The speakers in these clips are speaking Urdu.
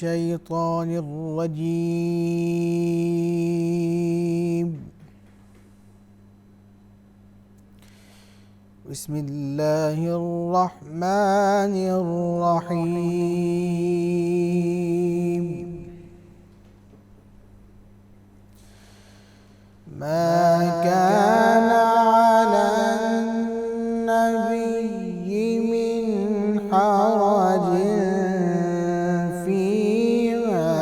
الشيطان الرجيم. بسم الله الرحمن الرحيم. ما كان على النبي من حرج فيما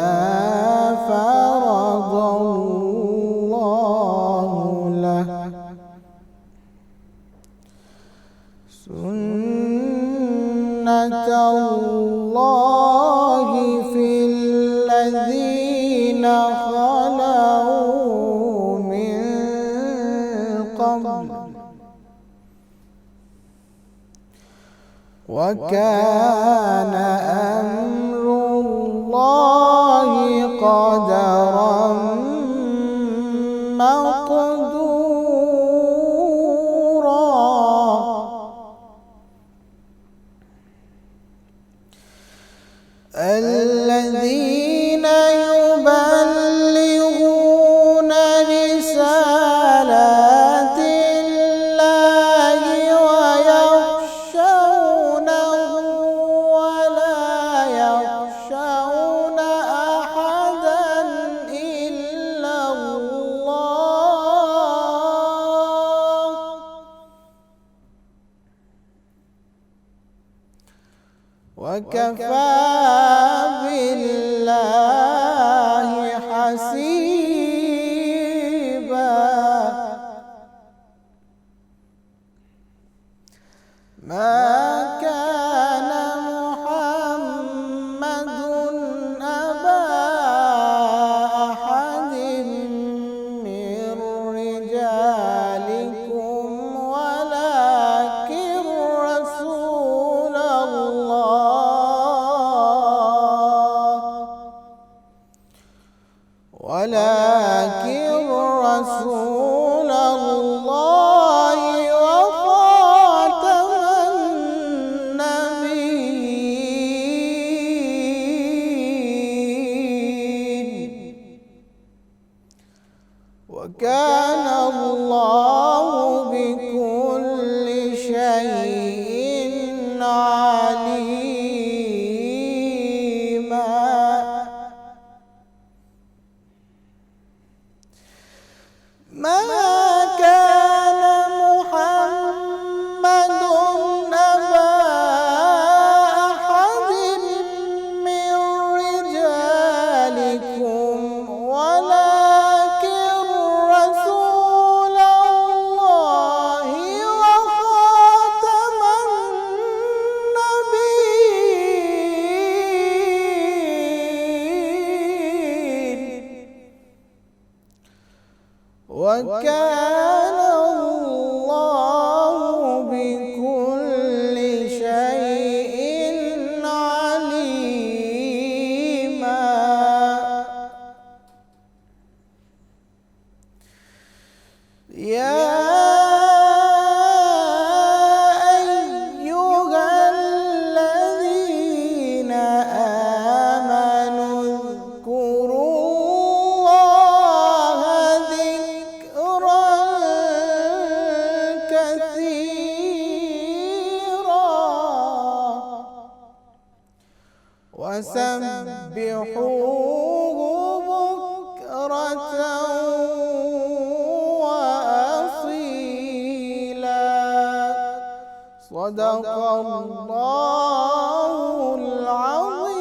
فرض الله له، سنة الله في الذين خلوا من قبل، وكان أمر الله قدرا مقدورا. الذين يبلغون رسالات الله ويخشونه ولا يخشون أحدا إلا الله، وكفى بالله حسيبا. ما كان محمد أبا أحد من رجالكم ولكن رسول الله وخاتم النبيين، وكان الله بكل شيء عليما. ما كان محمد أبا أحد من رجالكم ولكن رسول الله وخاتم النبيين، وكان الله بكل شيء عليما. يا أيها الذين آمنوا اذكروا الله ذكرا كثيرا وسبحوه بكرة وأصيلا. صدق الله العظيم.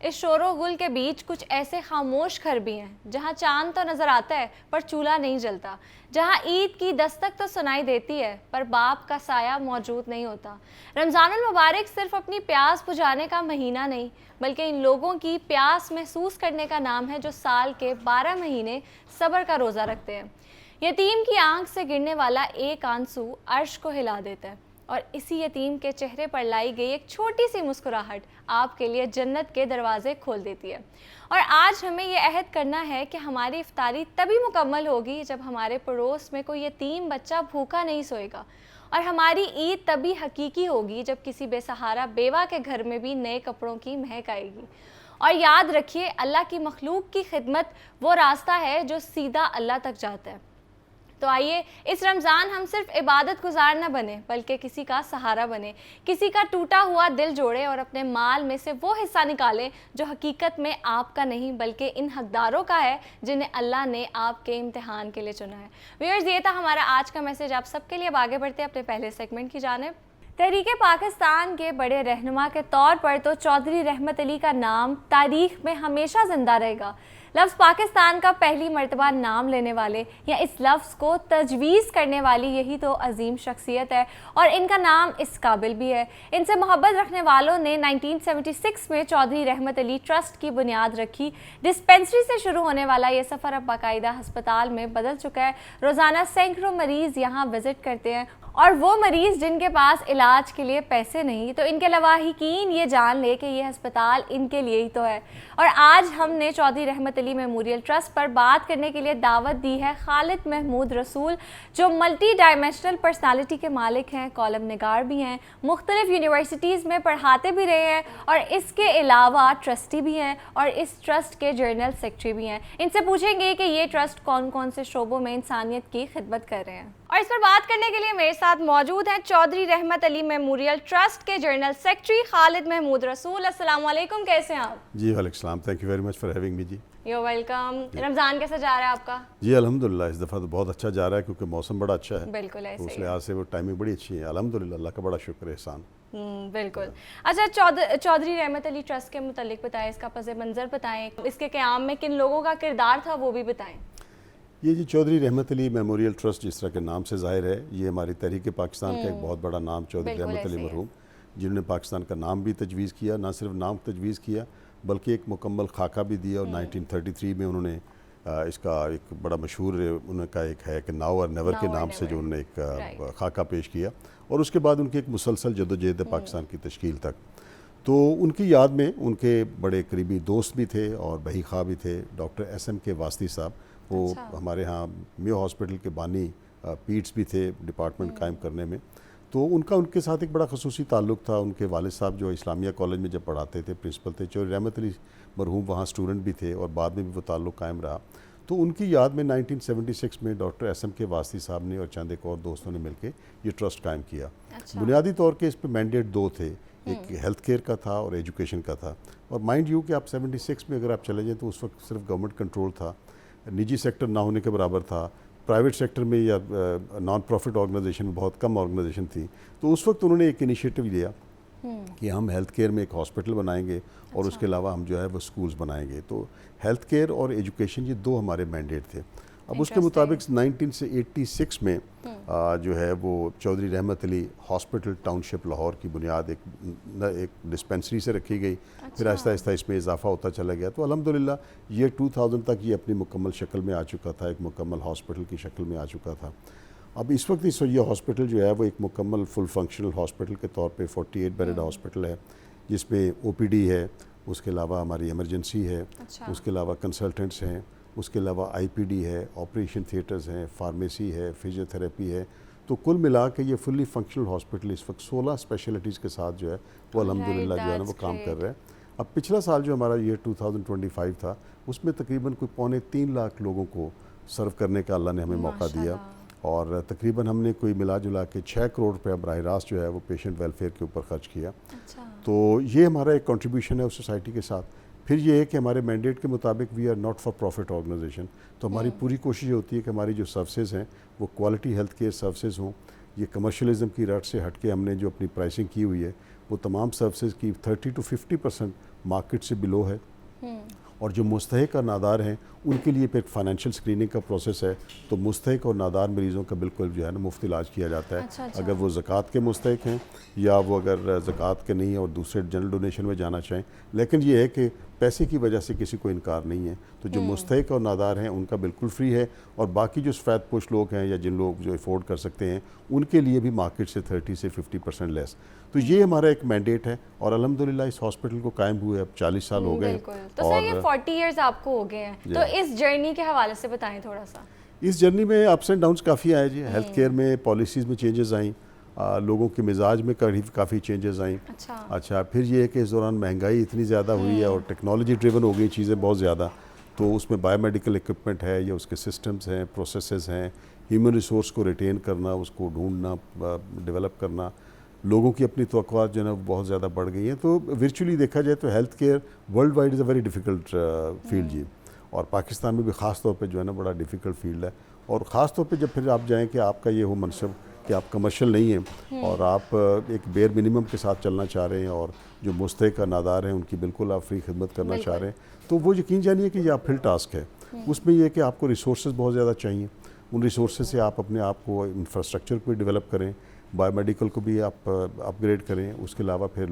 اس شور و غل کے بیچ کچھ ایسے خاموش گھر بھی ہیں جہاں چاند تو نظر آتا ہے پر چولہا نہیں جلتا، جہاں عید کی دستک تو سنائی دیتی ہے پر باپ کا سایہ موجود نہیں ہوتا۔ رمضان المبارک صرف اپنی پیاس بجھانے کا مہینہ نہیں بلکہ ان لوگوں کی پیاس محسوس کرنے کا نام ہے جو سال کے 12 مہینے صبر کا روزہ رکھتے ہیں۔ یتیم کی آنکھ سے گرنے والا ایک آنسو عرش کو ہلا دیتا ہے، اور اسی یتیم کے چہرے پر لائی گئی ایک چھوٹی سی مسکراہٹ آپ کے لیے جنت کے دروازے کھول دیتی ہے۔ اور آج ہمیں یہ عہد کرنا ہے کہ ہماری افطاری تبھی مکمل ہوگی جب ہمارے پڑوس میں کوئی یتیم بچہ بھوکا نہیں سوئے گا، اور ہماری عید تبھی حقیقی ہوگی جب کسی بے سہارا بیوہ کے گھر میں بھی نئے کپڑوں کی مہک آئے گی۔ اور یاد رکھیے، اللہ کی مخلوق کی خدمت وہ راستہ ہے جو سیدھا اللہ تک جاتا ہے۔ تو آئیے اس رمضان ہم صرف عبادت گزار نہ بنے بلکہ کسی کا سہارا بنے، کسی کا ٹوٹا ہوا دل جوڑے اور اپنے مال میں سے وہ حصہ نکالیں جو حقیقت میں آپ کا نہیں بلکہ ان حقداروں کا ہے جنہیں اللہ نے آپ کے امتحان کے لیے چنا ہے۔ ویورز، یہ تھا ہمارا آج کا میسج آپ سب کے لیے۔ اب آگے بڑھتے ہیں اپنے پہلے سیگمنٹ کی جانب۔ تحریک پاکستان کے بڑے رہنما کے طور پر تو چودھری رحمت علی کا نام تاریخ میں ہمیشہ زندہ رہے گا۔ لفظ پاکستان کا پہلی مرتبہ نام لینے والے یا اس لفظ کو تجویز کرنے والی یہی تو عظیم شخصیت ہے، اور ان کا نام اس قابل بھی ہے۔ ان سے محبت رکھنے والوں نے 1976 میں چودھری رحمت علی ٹرسٹ کی بنیاد رکھی۔ ڈسپینسری سے شروع ہونے والا یہ سفر اب باقاعدہ ہسپتال میں بدل چکا ہے۔ روزانہ سینکڑوں مریض یہاں وزٹ کرتے ہیں، اور وہ مریض جن کے پاس علاج کے لیے پیسے نہیں تو ان کے لواحقین یہ جان لے کہ یہ ہسپتال ان کے لیے ہی تو ہے۔ اور آج ہم نے چودھری رحمت علی میموریل ٹرسٹ پر بات کرنے کے لیے دعوت دی ہے خالد محمود رسول، جو ملٹی ڈائمینشنل پرسنالٹی کے مالک ہیں، کالم نگار بھی ہیں، مختلف یونیورسٹیز میں پڑھاتے بھی رہے ہیں، اور اس کے علاوہ ٹرسٹی بھی ہیں اور اس ٹرسٹ کے جنرل سیکرٹری بھی ہیں۔ ان سے پوچھیں گے کہ یہ ٹرسٹ کون کون سے شعبوں میں انسانیت کی خدمت کر رہے ہیں۔ اور اس پر بات کرنے کے لیے میرے ساتھ موجود ہیں چودھری رحمت علی میموریل ٹرسٹ کے جنرل سیکرٹری خالد محمود رسول۔ السلام علیکم، کیسے ہیں آپ؟ جی وعلیکم السلام، thank you very much for having me جی۔ You welcome. رمضان کیسا جا رہا ہے آپ کا؟ جی الحمدللہ اس دفعہ تو بہت اچھا جا رہا ہے کیونکہ موسم بڑا اچھا ہے، بالکل ایسے اس لحاظ سے وہ ٹائمنگ بڑی اچھی ہے، الحمدللہ اللہ کا بڑا شکر احسان۔ بالکل۔ اچھا، چودھری رحمت علی ٹرسٹ کے متعلق بتائیں، اس کا پس منظر بتائیں، اس کے قیام میں کن لوگوں کا کردار تھا وہ بھی بتائیں۔ یہ جی چودھری رحمت علی میموریل ٹرسٹ جس طرح کے نام سے ظاہر ہے، یہ ہماری تحریک پاکستان کا ایک بہت بڑا نام چودھری رحمت علی مرحوم، جنہوں نے پاکستان کا نام بھی تجویز کیا، نہ صرف نام تجویز کیا بلکہ ایک مکمل خاکہ بھی دیا، اور 1933 میں انہوں نے اس کا ایک بڑا مشہور ان کا ایک ہے کہ ناؤ اور نیور کے نام سے جو انہوں نے ایک خاکہ پیش کیا، اور اس کے بعد ان کی ایک مسلسل جدوجہد ہے پاکستان کی تشکیل تک۔ تو ان کی یاد میں ان کے بڑے قریبی دوست بھی تھے اور بہی خواہ بھی تھے، ڈاکٹر ایس ایم کے واسطی صاحب، وہ ہمارے ہاں میو ہاسپٹل کے بانی پیٹس بھی تھے ڈپارٹمنٹ قائم کرنے میں۔ تو ان کے ساتھ ایک بڑا خصوصی تعلق تھا۔ ان کے والد صاحب جو اسلامیہ کالج میں جب پڑھاتے تھے پرنسپل تھے، چودھری رحمت علی مرحوم وہاں اسٹوڈنٹ بھی تھے اور بعد میں بھی وہ تعلق قائم رہا۔ تو ان کی یاد میں 1976 میں ڈاکٹر ایس ایم کے واسطی صاحب نے اور چند ایک اور دوستوں نے مل کے یہ ٹرسٹ قائم کیا۔ بنیادی طور کے اس پہ مینڈیٹ دو تھے، ایک ہیلتھ کیئر کا تھا اور ایجوکیشن کا تھا، اور مائنڈ یو کہ آپ 76 میں اگر آپ چلے جائیں تو اس وقت صرف گورنمنٹ کنٹرول تھا، نجی سیکٹر نہ ہونے کے برابر تھا، پرائیویٹ سیکٹر میں یا نان پروفٹ آرگنائزیشن میں بہت کم آرگنائزیشن تھی۔ تو اس وقت انہوں نے ایک انیشیٹو لیا کہ ہم ہیلتھ کیئر میں ایک ہاسپٹل بنائیں گے اور اس کے علاوہ ہم جو ہے وہ سکولز بنائیں گے۔ تو ہیلتھ کیئر اور ایجوکیشن یہ دو ہمارے مینڈیٹ تھے۔ اب اس کے مطابق 1986 میں جو ہے وہ چودھری رحمت علی ہاسپٹل ٹاؤن شپ لاہور کی بنیاد ایک ڈسپینسری سے رکھی گئی، پھر آہستہ آہستہ اس میں اضافہ ہوتا چلا گیا۔ تو الحمدللہ یہ 2000 تک یہ اپنی مکمل شکل میں آ چکا تھا، ایک مکمل ہاسپٹل کی شکل میں آ چکا تھا۔ اب اس وقت یہ ہاسپٹل جو ہے وہ ایک مکمل فل فنکشنل ہاسپٹل کے طور پہ 48 بیڈ ہاسپٹل ہے، جس میں او پی ڈی ہے، اس کے علاوہ ہماری ایمرجنسی ہے، اس کے علاوہ کنسلٹنٹس ہیں، اس کے علاوہ آئی پی ڈی ہے، آپریشن تھیٹرز ہیں، فارمیسی ہے، فزیو تھراپی ہے۔ تو کل ملا کے یہ فلی فنکشنل ہاسپٹل اس وقت 16 اسپیشلٹیز کے ساتھ جو ہے وہ الحمدللہ جو ہے نا وہ کام کر رہا ہے۔ اب پچھلا سال جو ہمارا یہ 2025 تھا، اس میں تقریباً کوئی 2.25 لاکھ لوگوں کو سرو کرنے کا اللہ نے ہمیں موقع دیا، اور تقریباً ہم نے کوئی ملا جلا کے 6 کروڑ روپے براہ راست جو ہے وہ پیشنٹ ویلفیئر کے اوپر خرچ کیا۔ تو یہ ہمارا ایک کنٹریبیوشن ہے اس سوسائٹی کے ساتھ۔ پھر یہ ہے کہ ہمارے مینڈیٹ کے مطابق we are not for profit organisation, تو ہماری پوری کوشش یہ ہوتی ہے کہ ہماری جو سروسز ہیں وہ کوالٹی ہیلتھ کیئر سروسز ہوں۔ یہ کمرشلزم کی رٹ سے ہٹ کے ہم نے جو اپنی پرائسنگ کی ہوئی ہے وہ تمام سروسز کی 30 to 50% مارکیٹ سے بلو ہے، اور جو مستحق اور نادار ہیں ان کے لیے پھر فائنینشیل اسکریننگ کا پروسیس ہے، تو مستحق اور نادار مریضوں کا بالکل جو ہے نا مفت علاج کیا جاتا ہے۔ اگر وہ زکوٰۃ کے مستحق ہیں یا وہ اگر زکوٰۃ کے نہیں ہیں اور دوسرے جنرل ڈونیشن میں جانا چاہیں، لیکن یہ ہے کہ پیسے کی وجہ سے کسی کو انکار نہیں ہے، تو جو مستحق اور نادار ہیں ان کا بالکل فری ہے، اور باقی جو سفید پوش لوگ ہیں یا جن لوگ جو افورڈ کر سکتے ہیں ان کے لیے بھی مارکیٹ سے 30 سے 50% لیس۔ تو یہ ہمارا ایک مینڈیٹ ہے، اور الحمدللہ اس ہاسپٹل کو قائم ہوئے اب 40 سال ہو گئے۔ تو سر یہ 40 ایئرز آپ کو ہو گئے ہیں، تو اس جرنی کے حوالے سے بتائیں تھوڑا سا۔ اس جرنی میں اپس اینڈ ڈاؤنس کافی آئے جی، ہیلتھ کیئر میں پالیسیز میں چینجز آئیں، لوگوں کے مزاج میں کافی چینجز آئیں۔ اچھا پھر یہ ہے کہ اس دوران مہنگائی اتنی زیادہ ہوئی ہے اور ٹیکنالوجی ڈریون ہو گئی چیزیں بہت زیادہ، تو اس میں بایو میڈیکل اکوپمنٹ ہے یا اس کے سسٹمز ہیں، پروسیسز ہیں، ہیومن ریسورس کو ریٹین کرنا، اس کو ڈھونڈنا، ڈیولپ کرنا، لوگوں کی اپنی توقعات جو ہے نا بہت زیادہ بڑھ گئی ہیں۔ تو ورچولی دیکھا جائے تو health care worldwide is a very difficult field جی، اور پاکستان میں بھی خاص طور پہ جو ہے نا بڑا ڈیفیکلٹ فیلڈ ہے، اور خاص طور پہ جب پھر آپ جائیں کہ آپ کا یہ ہو منصب کہ آپ کمرشل نہیں ہیں اور آپ ایک بیئر منیمم کے ساتھ چلنا چاہ رہے ہیں، اور جو مستحق اور نادار ہیں ان کی بالکل آپ فری خدمت کرنا چاہ رہے ہیں، تو وہ یقین جانیے کہ یہ اپ ہل ٹاسک ہے۔ اس میں یہ ہے کہ آپ کو ریسورسز بہت زیادہ چاہیے، ان ریسورسز سے آپ اپنے آپ کو انفراسٹرکچر کو بھی ڈیولپ کریں، بایو میڈیکل کو بھی آپ اپ گریڈ کریں، اس کے علاوہ پھر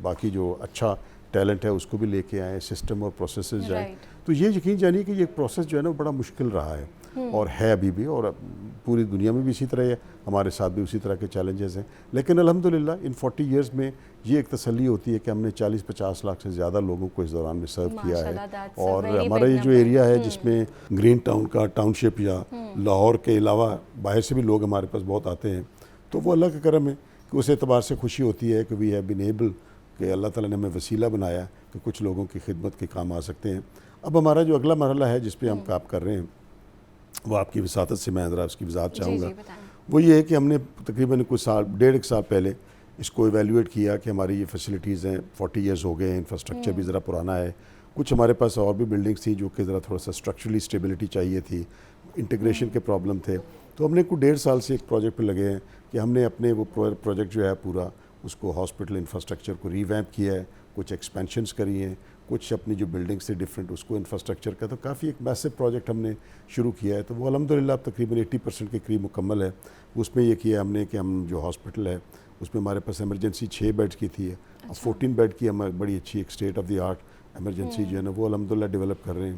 باقی جو اچھا ٹیلنٹ ہے اس کو بھی لے کے آئیں، سسٹم اور پروسیسز جائیں۔ تو یہ یقین جانیے کہ یہ پروسیس جو ہے نا بڑا مشکل رہا ہے اور ہے ابھی بھی، اور پوری دنیا میں بھی اسی طرح ہے، ہمارے ساتھ بھی اسی طرح کے چیلنجز ہیں، لیکن الحمدللہ ان 40 ایئرز میں یہ ایک تسلی ہوتی ہے کہ ہم نے 40-50 لاکھ سے زیادہ لوگوں کو اس دوران میں سرو کیا ہے، اور ہمارا یہ جو ایریا ہے جس میں گرین ٹاؤن کا ٹاؤن شپ یا لاہور کے علاوہ باہر سے بھی لوگ ہمارے پاس بہت آتے ہیں، تو وہ اللہ کا کرم ہے کہ اس اعتبار سے خوشی ہوتی ہے کہ وی ہیو بین ایبل، کہ اللہ تعالیٰ نے ہمیں وسیلہ بنایا کہ کچھ لوگوں کی خدمت کے کام آ سکتے ہیں۔ اب ہمارا جو اگلا مرحلہ ہے جس پہ ہم کام کر رہے ہیں، وہ آپ کی وساطت سے میں ذرا اس کی وضاحت چاہوں گا۔ وہ یہ ہے کہ ہم نے تقریباً کچھ سال، 1.5 سال پہلے اس کو ایویلیویٹ کیا کہ ہماری یہ فیسلٹیز ہیں، 40 ایئرز ہو گئے ہیں، انفراسٹرکچر بھی ذرا پرانا ہے، کچھ ہمارے پاس اور بھی بلڈنگس تھیں جو کہ ذرا تھوڑا سا اسٹرکچرلی اسٹیبلٹی چاہیے تھی، انٹیگریشن کے پرابلم تھے، تو ہم نے کچھ 1.5 سال سے ایک پروجیکٹ پہ لگے ہیں کہ ہم نے اپنے وہ پروجیکٹ جو ہے پورا اس کو ہاسپٹل انفراسٹرکچر کو ریویمپ کیا ہے، کچھ ایکسپینشنز کری ہیں، کچھ اپنی جو بلڈنگ سے ڈفرینٹ اس کو انفراسٹرکچر کا، تو کافی ایک میسو پروجیکٹ ہم نے شروع کیا ہے، تو وہ الحمدللہ اب تقریباً 80% کے قریب مکمل ہے۔ اس میں یہ کیا ہم نے کہ ہم جو ہاسپٹل ہے اس میں ہمارے پاس ایمرجنسی 6 بیڈ کی تھی، اب 14 بیڈ کی ہم بڑی اچھی ایک state of the art emergency جو ہے نا وہ الحمدللہ ڈیولپ کر رہے ہیں۔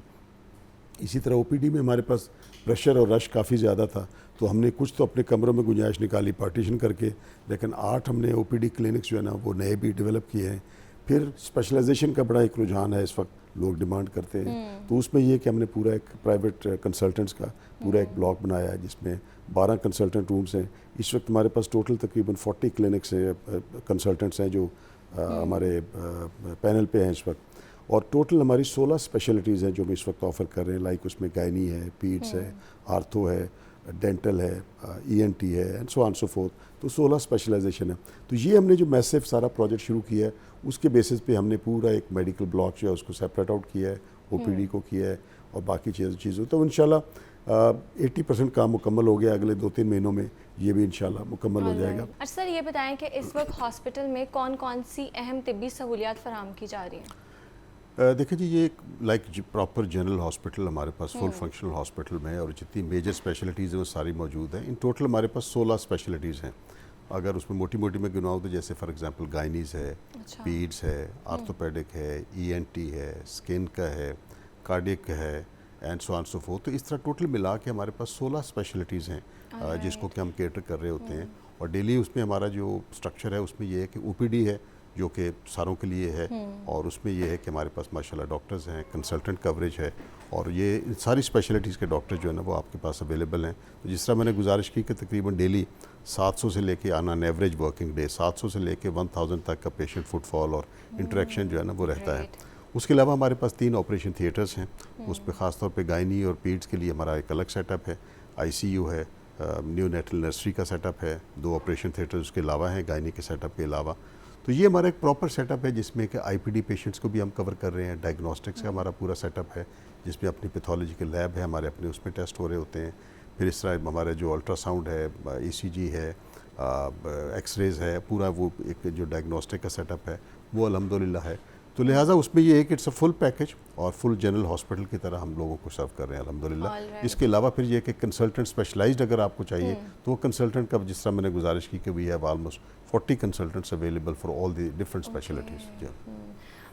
اسی طرح او پی ڈی میں ہمارے پاس پریشر اور رش کافی زیادہ تھا، تو ہم نے کچھ تو اپنے کمروں میں گنجائش نکالی پارٹیشن کر کے، لیکن 8 ہم نے او پی ڈی کلینکس جو ہے نا وہ نئے بھی ڈیولپ کیے ہیں۔ پھر اسپیشلائزیشن کا بڑا ایک رجحان ہے اس وقت، لوگ ڈیمانڈ کرتے ہیں، تو اس میں یہ کہ ہم نے پورا ایک پرائیویٹ کنسلٹنٹس کا پورا ایک بلاک بنایا ہے جس میں 12 کنسلٹنٹ رومز ہیں۔ اس وقت ہمارے پاس ٹوٹل تقریباً 40 کلینکس ہیں، کنسلٹنٹس ہیں جو ہمارے پینل پہ ہیں اس وقت، اور ٹوٹل ہماری 16 اسپیشلٹیز ہیں جو ہم اس وقت آفر کر رہے ہیں، لائک اس میں گائنی ہے، پیڈس ہے، آرتھو ہے، ڈینٹل ہے، ای این ٹی ہے، and so on so forth, تو 16 اسپیشلائزیشن ہے۔ تو یہ ہم نے جو میسو سارا پروجیکٹ شروع کیا ہے اس کے بیسس پہ ہم نے پورا ایک میڈیکل بلاک جو ہے اس کو سیپریٹ آؤٹ کیا ہے، او پی ڈی کو کیا ہے، اور باقی چیزوں تو انشاءاللہ 80% کام مکمل ہو گیا، اگلے 2-3 مہینوں میں یہ بھی انشاءاللہ مکمل ہو جائے گا۔ اچھا سر، یہ بتائیں کہ اس وقت ہاسپٹل میں کون کون سی اہم طبی سہولیات فراہم کی جا رہی ہیں؟ دیکھیں جی، یہ ایک لائک پراپر جنرل ہاسپٹل ہمارے پاس فل فنکشنل ہاسپٹل میں ہے، اور جتنی میجر اسپیشلٹیز ہیں وہ ساری موجود ہیں۔ ان ٹوٹل ہمارے پاس 16 اسپیشلٹیز ہیں، اگر اس میں موٹی موٹی میں گنواؤں تو جیسے فار ایگزامپل گائنیز ہے، پیڈس ہے، آرتھوپیڈک ہے، ای این ٹی ہے، اسکن کا ہے، کارڈیک ہے، and so on so forth, تو اس طرح ٹوٹل ملا کے ہمارے پاس 16 اسپیشلٹیز ہیں جس کو کہ ہم کیٹر کر رہے ہوتے ہیں، اور ڈیلی اس میں ہمارا جو اسٹرکچر ہے اس میں یہ ہے کہ او پی ڈی ہے جو کہ ساروں کے لیے ہے، اور اس میں یہ ہے کہ ہمارے پاس ماشاءاللہ ڈاکٹرز ہیں، کنسلٹنٹ کوریج ہے، اور یہ ساری اسپیشلٹیز کے ڈاکٹر جو ہے نا وہ آپ کے پاس اویلیبل ہیں۔ تو جس طرح میں نے گزارش کی کہ تقریباً ڈیلی 700 سے لے کے آن ایوریج ورکنگ ڈے 700 سے لے کے 1000 تک کا پیشنٹ فٹ فال اور انٹریکشن جو ہے نا وہ رہتا ہے۔ اس کے علاوہ ہمارے پاس 3 آپریشن تھیٹرز ہیں، اس پہ خاص طور پہ گائنی اور پیڈس کے لیے ہمارا ایک الگ سیٹ اپ ہے، آئی سی یو ہے، نیو نیٹل نرسری کا سیٹ اپ ہے، 2 آپریشن تھیٹر اس کے علاوہ ہیں گائنی کے سیٹ اپ کے علاوہ۔ تو یہ ہمارا ایک پراپر سیٹ اپ ہے جس میں کہ آئی پی ڈی پیشنٹس کو بھی ہم کور کر رہے ہیں، ڈائگنوسٹکس کا ہمارا پورا سیٹ اپ ہے جس میں اپنی پیتھولوجیکل لیب ہے ہمارے، اپنے اس میں ٹیسٹ ہو رہے ہوتے ہیں۔ پھر اس طرح ہمارے جو الٹرا ساؤنڈ ہے، ای سی جی ہے، ایکس ریز ہے, پورا وہ ایک جو ڈائگنوسٹک کا سیٹ اپ ہے وہ الحمدللہ ہے. تو لہٰذا اس میں یہ ہے کہ اٹس اے فل پیکج اور فل جنرل ہاسپٹل کی طرح ہم لوگوں کو سرو کر رہے ہیں الحمدللہ. اس کے علاوہ پھر یہ کہ کنسلٹنٹ اسپیشلائزڈ اگر آپ کو چاہیے تو وہ کنسلٹنٹ کا جس طرح میں نے گزارش کی کہ we have almost 40 consultants available for all the different specialties.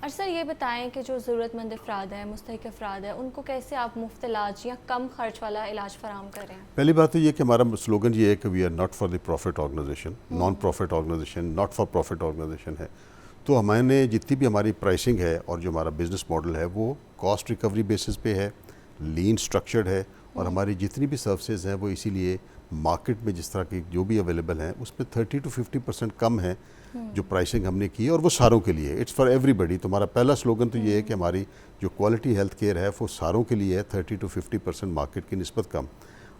اور سر یہ بتائیں کہ جو ضرورت مند افراد ہیں, مستحق افراد ہیں, ان کو کیسے آپ مفت علاج یا کم خرچ والا علاج فراہم کر رہے ہیں؟ پہلی بات تو یہ کہ ہمارا سلوگن یہ ہے کہ we are not for the profit organisation, non profit organisation, not for profit organisation ہے. تو ہمیں نے جتنی بھی ہماری پرائسنگ ہے اور جو ہمارا بزنس ماڈل ہے وہ کاسٹ ریکوری بیسس پہ ہے, لین سٹرکچرڈ ہے, اور ہماری جتنی بھی سروسز ہیں وہ اسی لیے مارکیٹ میں جس طرح کی جو بھی اویلیبل ہیں اس میں 30 to 50% کم ہے جو پرائسنگ ہم نے کی ہے, اور وہ ساروں کے لیے, اٹس فار ایوری بڈی. تو ہمارا پہلا سلوگن تو یہ ہے کہ ہماری جو کوالٹی ہیلتھ کیئر ہے وہ ساروں کے لیے ہے, 30 to 50% مارکیٹ کی نسبت کم.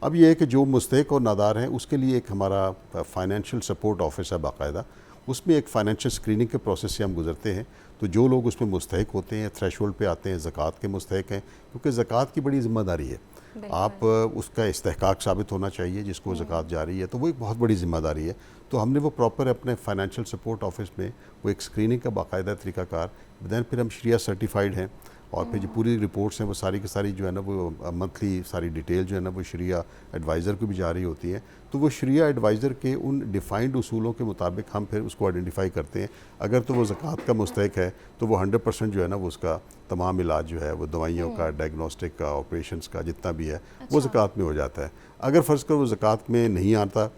اب یہ ہے کہ جو مستحق اور نادار ہیں اس کے لیے ایک ہمارا فائنینشیل سپورٹ آفس ہے باقاعدہ, اس میں ایک فائنینشیل اسکریننگ کے پروسیس سے ہم گزرتے ہیں. تو جو لوگ اس میں مستحق ہوتے ہیں, تھریش ہولڈ پہ آتے ہیں, زکوٰۃ کے مستحق ہیں, کیونکہ زکوٰۃ کی بڑی ذمہ داری ہے, آپ اس کا استحقاق ثابت ہونا چاہیے جس کو زکوٰۃ جاری ہے, تو وہ ایک بہت بڑی ذمہ داری ہے. تو ہم نے وہ پراپر اپنے فائنینشیل سپورٹ آفس میں وہ ایک اسکریننگ کا باقاعدہ طریقہ کار, دین پھر ہم شریعہ سرٹیفائڈ ہیں, اور پھر جو پوری رپورٹس ہیں وہ ساری کی ساری جو ہے نا وہ منتھلی ساری ڈیٹیل جو ہے نا وہ شریعہ ایڈوائزر کو بھی جاری ہوتی ہیں. تو وہ شریعہ ایڈوائزر کے ان ڈیفائنڈ اصولوں کے مطابق ہم پھر اس کو آئیڈینٹیفائی کرتے ہیں. اگر تو وہ زکوٰۃ کا مستحق ہے تو وہ 100% جو ہے نا وہ اس کا تمام علاج جو ہے وہ دوائیوں کا, ڈائگنوسٹک کا, آپریشنس کا جتنا بھی ہے وہ زکوٰۃ میں ہو جاتا ہے. اگر فرض کر وہ زکوٰۃ میں نہیں آتا,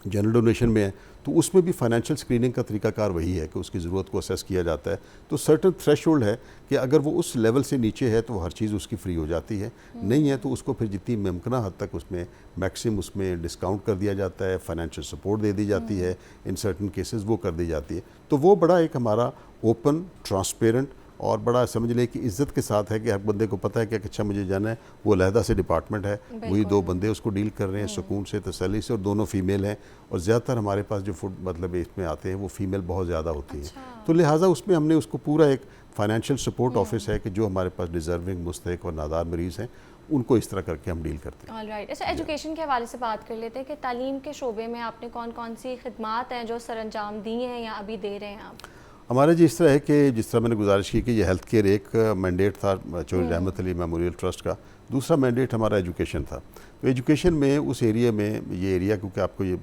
جنرل ڈونیشن میں ہے, تو اس میں بھی فائنینشیل اسکریننگ کا طریقہ کار وہی ہے کہ اس کی ضرورت کو اسیس کیا جاتا ہے. تو سرٹن تھریش ہولڈ ہے کہ اگر وہ اس لیول سے نیچے ہے تو ہر چیز اس کی فری ہو جاتی ہے, نہیں ہے تو اس کو پھر جتنی ممکنہ حد تک اس میں میکسم اس میں ڈسکاؤنٹ کر دیا جاتا ہے, فائنینشیل سپورٹ دے دی جاتی ہے, ان سرٹن کیسز وہ کر دی جاتی ہے. تو وہ بڑا ایک ہمارا اوپن, ٹرانسپیرنٹ اور بڑا سمجھ لیں کہ عزت کے ساتھ ہے کہ ہر بندے کو پتہ ہے کہ اچھا مجھے جانا ہے, وہ علیحدہ سے ڈپارٹمنٹ ہے, وہی 2 بندے اس کو ڈیل کر رہے ہیں سکون سے, تسلی سے, اور دونوں فیمیل ہیں, اور زیادہ تر ہمارے پاس جو فوڈ مطلب اس میں آتے ہیں وہ فیمیل بہت زیادہ ہوتی ہیں. تو لہٰذا اس میں ہم نے اس کو پورا ایک فائنینشیل سپورٹ آفس ہے کہ جو ہمارے پاس ڈیزرونگ, مستحق اور نادار مریض ہیں ان کو اس طرح کر کے ہم ڈیل کرتے ہیں. All right. اچھا, ایجوکیشن کے حوالے سے بات کر لیتے ہیں کہ تعلیم کے شعبے میں آپ نے کون کون سی خدمات ہیں جو سر انجام دی ہیں یا ابھی دے رہے ہیں آپ؟ ہمارا جی اس طرح ہے کہ جس طرح میں نے گزارش کی کہ یہ ہیلتھ کیئر ایک مینڈیٹ تھا چودھری رحمت علی میموریل ٹرسٹ کا, دوسرا مینڈیٹ ہمارا ایجوکیشن تھا. تو ایجوکیشن میں اس ایریا میں, یہ ایریا کیونکہ آپ کو یہ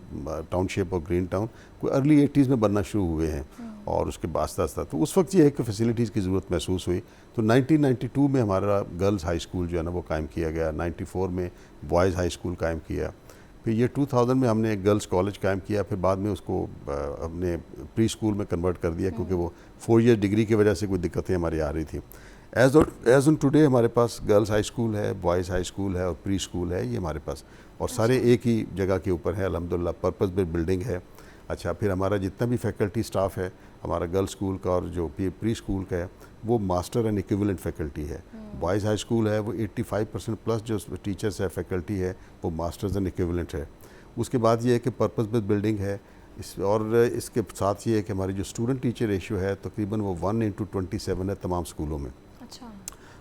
ٹاؤن شپ اور گرین ٹاؤن کوئی ارلی 80s میں بننا شروع ہوئے ہیں, اور اس کے آہستہ آہستہ تو اس وقت یہ ہے کہ فیسلٹیز کی ضرورت محسوس ہوئی. تو 1992 میں ہمارا گرلز ہائی اسکول جو ہے نا وہ قائم کیا گیا, 94 میں بوائز ہائی اسکول قائم کیا, پھر یہ 2000 میں ہم نے ایک گرلز کالج قائم کیا, پھر بعد میں اس کو ہم نے پری اسکول میں کنورٹ کر دیا کیونکہ وہ 4 ایئر ڈگری کی وجہ سے کوئی دقتیں ہماری آ رہی تھیں. ایز آن ٹوڈے ہمارے پاس گرلز ہائی اسکول ہے, بوائز ہائی اسکول ہے اور پری اسکول ہے, یہ ہمارے پاس, اور سارے ایک ہی جگہ کے اوپر ہے الحمدللہ, پرپز بلڈ بلڈنگ ہے. اچھا, پھر ہمارا جتنا بھی فیکلٹی سٹاف ہے ہمارا گرلز اسکول کا اور جو پری اسکول کا ہے وہ ماسٹر اینڈ ایکویولنٹ فیکلٹی ہے. بوائز ہائی اسکول ہے وہ 85% پلس جو ٹیچرس ہے, فیکلٹی ہے, وہ ماسٹرز اینڈ ایکویولنٹ ہے. اس کے بعد یہ ہے کہ پرپز بیسڈ بلڈنگ ہے, اور اس کے ساتھ یہ ہے کہ ہماری جو اسٹوڈنٹ ٹیچر ریشیو ہے تقریباً وہ 1:27 ہے تمام اسکولوں میں. اچھا,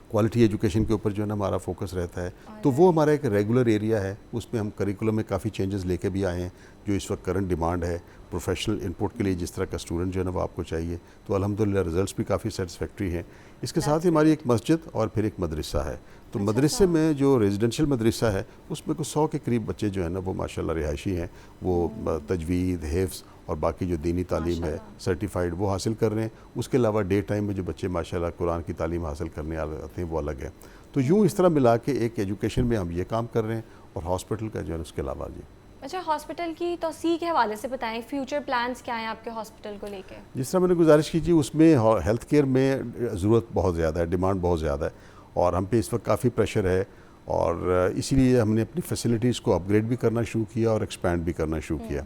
کوالٹی ایجوکیشن کے اوپر جو ہے نا ہمارا فوکس رہتا ہے. تو وہ ہمارا ایک ریگولر ایریا ہے, اس میں ہم کریکولم میں کافی چینجز لے کے بھی آئے ہیں جو اس وقت کرنٹ ڈیمانڈ ہے پروفیشنل انپٹ کے لیے, جس طرح کا اسٹوڈنٹ جو ہے نا وہ آپ کو چاہیے. تو الحمدللہ رزلٹس بھی کافی سیٹسفیکٹری ہیں. اس کے ساتھ ہی ہماری ایک مسجد اور پھر ایک مدرسہ ہے. تو مدرسے میں جو ریزیڈنشیل مدرسہ ہے اس میں کوئی 100 کے قریب بچے جو ہیں نا وہ ماشاءاللہ رہائشی ہیں, وہ تجوید, حفظ اور باقی جو دینی تعلیم ہے سرٹیفائڈ وہ حاصل کر رہے ہیں. اس کے علاوہ ڈے ٹائم میں جو بچے ماشاءاللہ قرآن کی تعلیم حاصل کرنے آتے ہیں وہ الگ ہے. تو یوں اس طرح ملا کے ایک ایجوکیشن میں ہم یہ کام کر رہے ہیں, اور ہاسپٹل کا جو ہے اس کے علاوہ جی. اچھا, ہاسپٹل کی توسیع کے حوالے سے بتائیں, فیوچر پلانز کیا ہیں آپ کے ہاسپٹل کو لے کے؟ جس طرح میں نے گزارش کی جی, اس میں ہیلتھ کیئر میں ضرورت بہت زیادہ ہے, ڈیمانڈ بہت زیادہ ہے, اور ہم پہ اس وقت کافی پریشر ہے, اور اسی لیے ہم نے اپنی فیسلٹیز کو اپ گریڈ بھی کرنا شروع کیا اور ایکسپینڈ بھی کرنا شروع کیا.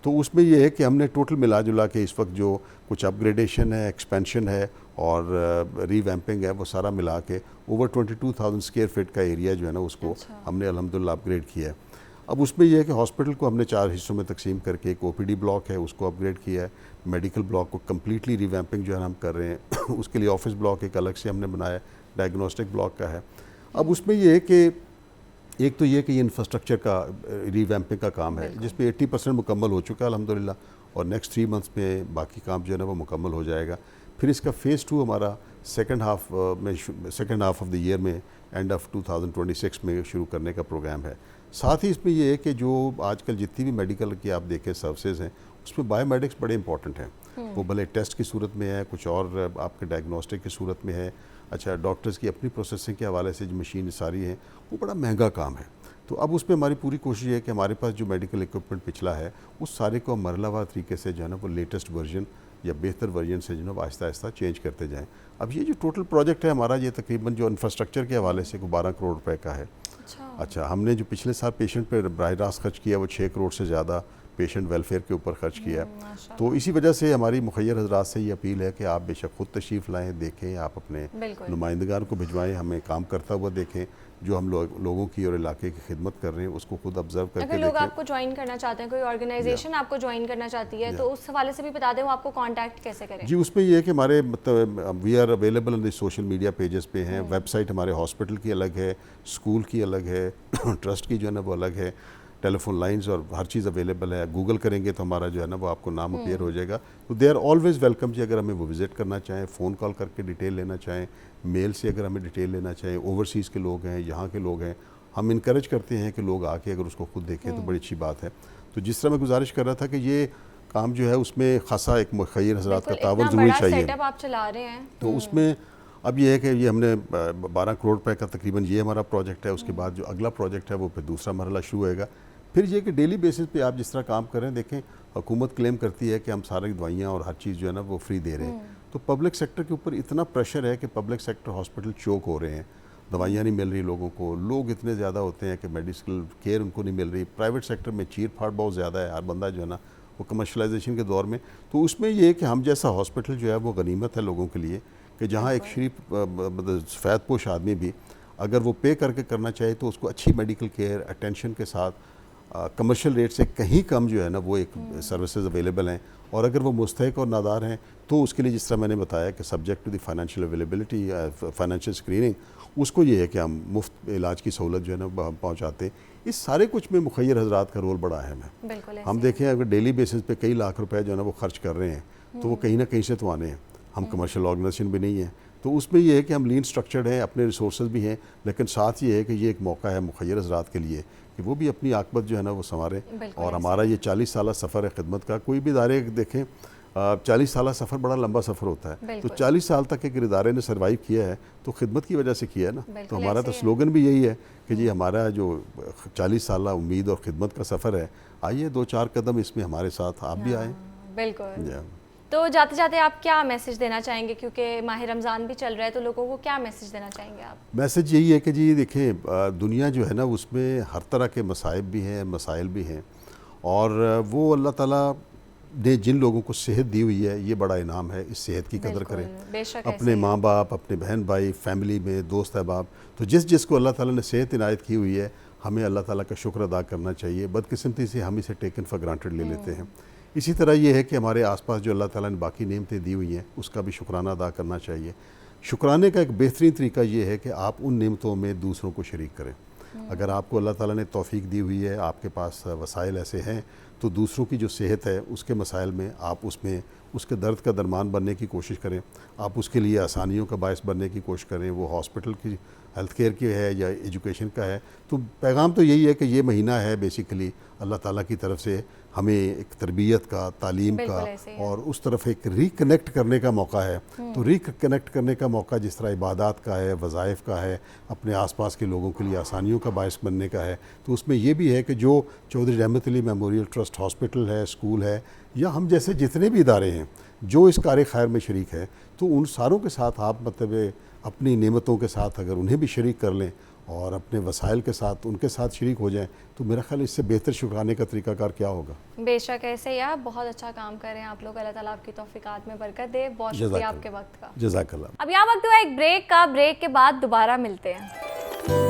تو اس میں یہ ہے کہ ہم نے ٹوٹل ملا جلا کے اس وقت جو کچھ اپ گریڈیشن ہے, ایکسپینشن ہے اور ری ویمپنگ ہے, وہ سارا ملا کے اوور 22,000 اسکوائر فٹ کا ایریا جو ہے نا اس کو ہم نے الحمدللہ اپ گریڈ کیا ہے. اب اس میں یہ ہے کہ ہاسپٹل کو ہم نے 4 حصوں میں تقسیم کر کے ایک OPD بلاک ہے اس کو اپ گریڈ کیا ہے, میڈیکل بلاک کو کمپلیٹلی ری ویمپنگ جو ہے ہم کر رہے ہیں, اس کے لیے آفس بلاک ایک الگ سے ہم نے بنایا, ڈائگنوسٹک بلاک کا ہے. اب اس میں یہ ہے کہ ایک تو یہ کہ یہ انفراسٹرکچر کا ریویمپنگ کا کام ہے جس میں 80% مکمل ہو چکا ہے الحمدللہ، اور نیکسٹ 3 months میں باقی کام جو ہے نا وہ مکمل ہو جائے گا. پھر اس کا فیز 2 ہمارا second half of the year میں اینڈ آف 2026 میں شروع کرنے کا پروگرام ہے. ساتھ ہی اس میں یہ ہے کہ جو آج کل جتنی بھی میڈیکل کی آپ دیکھیں سروسز ہیں اس میں بایو میڈکس بڑے امپورٹنٹ ہیں. وہ بھلے ٹیسٹ کی صورت میں ہے، کچھ اور آپ کے ڈائگنوسٹک کی صورت میں ہے. اچھا ڈاکٹرز کی اپنی پروسیسنگ کے حوالے سے جو مشین ساری ہیں وہ بڑا مہنگا کام ہے. تو اب اس میں ہماری پوری کوشش ہے کہ ہمارے پاس جو میڈیکل اکوپمنٹ پچھلا ہے اس سارے کو ہم مرحلہ وار طریقے سے جو ہے نا وہ لیٹسٹ ورژن یا بہتر ورژن سے جو ہے نا آہستہ آہستہ چینج کرتے جائیں. اب یہ جو ٹوٹل پروجیکٹ ہے ہمارا یہ تقریباً جو انفراسٹرکچر کے حوالے سے 12 کروڑ روپے کا ہے. اچھا ہم نے جو پچھلے سال پیشنٹ پہ براہ راست خرچ کیا وہ 6 کروڑ سے زیادہ پیشنٹ ویلفیئر کے اوپر خرچ کیا. تو اسی وجہ سے ہماری مخیر حضرات سے یہ اپیل ہے کہ آپ بے شک خود تشریف لائیں، دیکھیں، آپ اپنے نمائندگان کو بھجوائیں، ہمیں کام کرتا ہوا دیکھیں، جو ہم لوگوں کی اور علاقے کی خدمت کر رہے ہیں اس کو خود آبزرو کر کے دیکھیں. اگر لوگ آپ کو جوائن کرنا چاہتے ہیں، کوئی آرگنائزیشن آپ کو جوائن کرنا چاہتی ہے تو اس حوالے سے بھی بتا دیں وہ آپ کو کانٹیکٹ کیسے کریں؟ جی اس میں یہ ہے کہ ہمارے we are available on the social media pages پہ ہیں. ویب سائٹ ہمارے ہاسپٹل کی الگ ہے، اسکول کی الگ ہے، ٹرسٹ کی جو ہے نا وہ الگ ہے، ٹیلی فون لائنز اور ہر چیز اویلیبل ہے. گوگل کریں گے تو ہمارا جو ہے نا وہ آپ کو نام اپیئر ہو جائے گا. تو دے آر آلویز ویلکم جی. اگر ہمیں وہ وزٹ کرنا چاہیں، فون کال کر کے ڈیٹیل لینا چاہیں، میل سے اگر ہمیں ڈیٹیل لینا چاہیں، اوورسیز کے لوگ ہیں، یہاں کے لوگ ہیں، ہم انکریج کرتے ہیں کہ لوگ آ کے اگر اس کو خود دیکھیں تو بڑی اچھی بات ہے. تو جس طرح میں گزارش کر رہا تھا کہ یہ کام جو ہے اس میں خاصا ایک مخیر حضرات کا تعاون ضروری چاہیے. سیٹ اپ آپ چلا رہے ہیں تو اس میں اب یہ ہے کہ یہ ہم نے 12 کروڑ روپے کا تقریباً یہ ہمارا پروجیکٹ ہے. اس کے بعد جو اگلا پروجیکٹ ہے وہ پھر دوسرا مرحلہ شروع ہوئے گا. پھر یہ کہ ڈیلی بیسس پہ آپ جس طرح کام کریں، دیکھیں حکومت کلیم کرتی ہے کہ ہم ساری دوائیاں اور ہر چیز جو ہے نا وہ فری دے رہے ہیں. تو پبلک سیکٹر کے اوپر اتنا پریشر ہے کہ پبلک سیکٹر ہاسپٹل چوک ہو رہے ہیں، دوائیاں نہیں مل رہی لوگوں کو، لوگ اتنے زیادہ ہوتے ہیں کہ میڈیکل کیئر ان کو نہیں مل رہی. پرائیویٹ سیکٹر میں چیر پھاڑ بہت زیادہ ہے، ہر بندہ جو ہے نا وہ کمرشلائزیشن کے دور میں. تو اس میں یہ ہے کہ ہم جیسا ہاسپٹل جو ہے وہ غنیمت ہے لوگوں کے لیے کہ جہاں ایک شریف سفید پوش آدمی بھی اگر وہ پے کر کے کرنا چاہے تو اس کو اچھی میڈیکل کیئر اٹینشن کے ساتھ کمرشل ریٹ سے کہیں کم جو ہے نا وہ ایک سروسز اویلیبل ہیں. اور اگر وہ مستحق اور نادار ہیں تو اس کے لیے جس طرح میں نے بتایا کہ subject to the financial availability, financial screening, اس کو یہ ہے کہ ہم مفت علاج کی سہولت جو ہے نا ہم پہنچاتے ہیں. اس سارے کچھ میں مخیر حضرات کا رول بڑا اہم ہے. ہم دیکھیں اگر ڈیلی بیسس پہ کئی لاکھ روپے جو ہے نا وہ خرچ کر رہے ہیں تو وہ کہیں نہ کہیں سے تو آنے ہیں. ہم کمرشل آرگنائزیشن بھی نہیں ہیں. تو اس میں یہ ہے کہ ہم لین سٹرکچرڈ ہیں، اپنے ریسورسز بھی ہیں، لیکن ساتھ یہ ہے کہ یہ ایک موقع ہے مخیر حضرات کے لیے کہ وہ بھی اپنی عاقبت جو ہے نا وہ سنوارے. اور ہمارا یہ 40 سالہ سفر ہے خدمت کا. کوئی بھی ادارے دیکھیں 40 سالہ سفر بڑا لمبا سفر ہوتا ہے. تو 40 سال تک ایک ادارے نے سروائیو کیا ہے تو خدمت کی وجہ سے کیا ہے نا. تو ہمارا تو سلوگن بھی یہی ہے کہ جی ہمارا جو 40 سالہ امید اور خدمت کا سفر ہے، آئیے 2-4 قدم اس میں ہمارے ساتھ آپ بھی آئیں. بالکل. تو جاتے جاتے آپ کیا میسج دینا چاہیں گے، کیونکہ ماہ رمضان بھی چل رہا ہے تو لوگوں کو کیا میسج دینا چاہیں گے آپ؟ میسج یہی ہے کہ جی دیکھیں دنیا جو ہے نا اس میں ہر طرح کے مصائب بھی ہیں، مسائل بھی ہیں، اور وہ اللہ تعالیٰ نے جن لوگوں کو صحت دی ہوئی ہے یہ بڑا انعام ہے. اس صحت کی قدر کریں. اپنے ماں باپ، اپنے بہن بھائی، فیملی میں دوست احباب، تو جس کو اللہ تعالیٰ نے صحت عنایت کی ہوئی ہے ہمیں اللہ تعالیٰ کا شکر ادا کرنا چاہیے. بدقسمتی سے ہم اسے ٹیکن فار گرانٹڈ لے لیتے ہیں. اسی طرح یہ ہے کہ ہمارے آس پاس جو اللہ تعالیٰ نے باقی نعمتیں دی ہوئی ہیں اس کا بھی شکرانہ ادا کرنا چاہیے. شکرانے کا ایک بہترین طریقہ یہ ہے کہ آپ ان نعمتوں میں دوسروں کو شریک کریں. اگر آپ کو اللہ تعالیٰ نے توفیق دی ہوئی ہے، آپ کے پاس وسائل ایسے ہیں، تو دوسروں کی جو صحت ہے اس کے مسائل میں آپ اس کے درد کا درمان بننے کی کوشش کریں. آپ اس کے لیے آسانیوں کا باعث بننے کی کوشش کریں. وہ ہاسپٹل کی ہیلتھ کیئر کی ہے یا ایجوکیشن کا ہے. تو پیغام تو یہی ہے کہ یہ مہینہ ہے بیسیکلی اللہ تعالیٰ کی طرف سے ہمیں ایک تربیت کا، تعلیم کا اور اس طرف ایک ریکنیکٹ کرنے کا موقع ہے. تو ریکنیکٹ کرنے کا موقع جس طرح عبادات کا ہے، وظائف کا ہے، اپنے آس پاس کے لوگوں کے لیے آسانیوں کا باعث بننے کا ہے. تو اس میں یہ بھی ہے کہ جو Chaudhry Rahmat Ali memorial trust hospital ہے، اسکول ہے، یا ہم جیسے جتنے بھی ادارے ہیں جو اس کار خیر میں شریک ہے، تو ان ساروں کے ساتھ آپ مطلب اپنی نعمتوں کے ساتھ اگر انہیں بھی شریک کر لیں اور اپنے وسائل کے ساتھ ان کے ساتھ شریک ہو جائیں تو میرا خیال اس سے بہتر شکرانے کا طریقہ کار کیا ہوگا. بے شک ایسے ہی آپ بہت اچھا کام کر رہے ہیں آپ لوگ. اللہ تعالیٰ آپ کی توفیقات میں برکت دے. بہت شکریہ آپ کے وقت کا. جزاک اللہ. اب یہاں وقت ہوا ایک بریک کا. بریک کے بعد دوبارہ ملتے ہیں.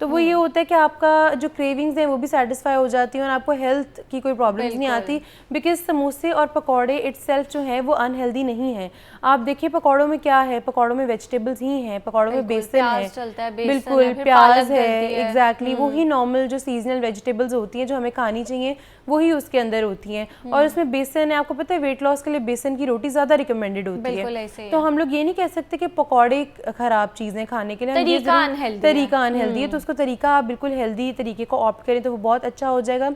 تو وہ یہ ہوتا ہے کہ آپ کا جو کریونگز ہیں وہ بھی سیٹسفائی ہو جاتی ہیں اور آپ کو ہیلتھ کی کوئی پرابلمس نہیں آتی, بیکاز سموسے اور پکوڑے اٹ سیلف جو ہیں وہ ان ہیلدی نہیں ہیں. آپ دیکھیں پکوڑوں میں کیا ہے, پکوڑوں میں ویجیٹیبلز ہی ہیں, پکوڑوں میں بیسن ہے, بالکل پیاز ہے, ایگزیکٹلی وہی نارمل جو سیزنل ویجیٹیبلز ہوتی ہیں جو ہمیں کھانی چاہیے وہی اس کے اندر ہوتی ہیں, اور اس میں بیسن ہے. آپ کو پتہ ہے ویٹ لاس کے لیے بیسن کی روٹی زیادہ ریکمینڈڈ ہوتی ہے, تو ہم لوگ یہ نہیں کہہ سکتے کہ پکوڑے خراب چیزیں کھانے کے لیے, طریقہ انہیلدی ہے, تو اس کو طریقہ آپ بالکل ہیلدی طریقے کو آپٹ کریں تو وہ بہت اچھا ہو جائے گا.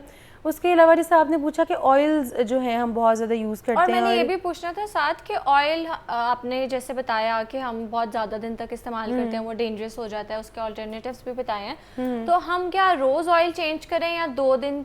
اس کے علاوہ جیسے آپ نے پوچھا کہ آئلز جو ہیں ہم بہت زیادہ یوز کرتے ہیں, اور میں نے یہ بھی پوچھنا تھا ساتھ کہ آئل آپ نے جیسے بتایا کہ ہم بہت زیادہ دن تک استعمال کرتے ہیں وہ ڈینجرس ہو جاتا ہے, اس کے آلٹرنیٹیوز بھی بتائے ہیں, تو ہم کیا روز آئل چینج کریں یا 2 دن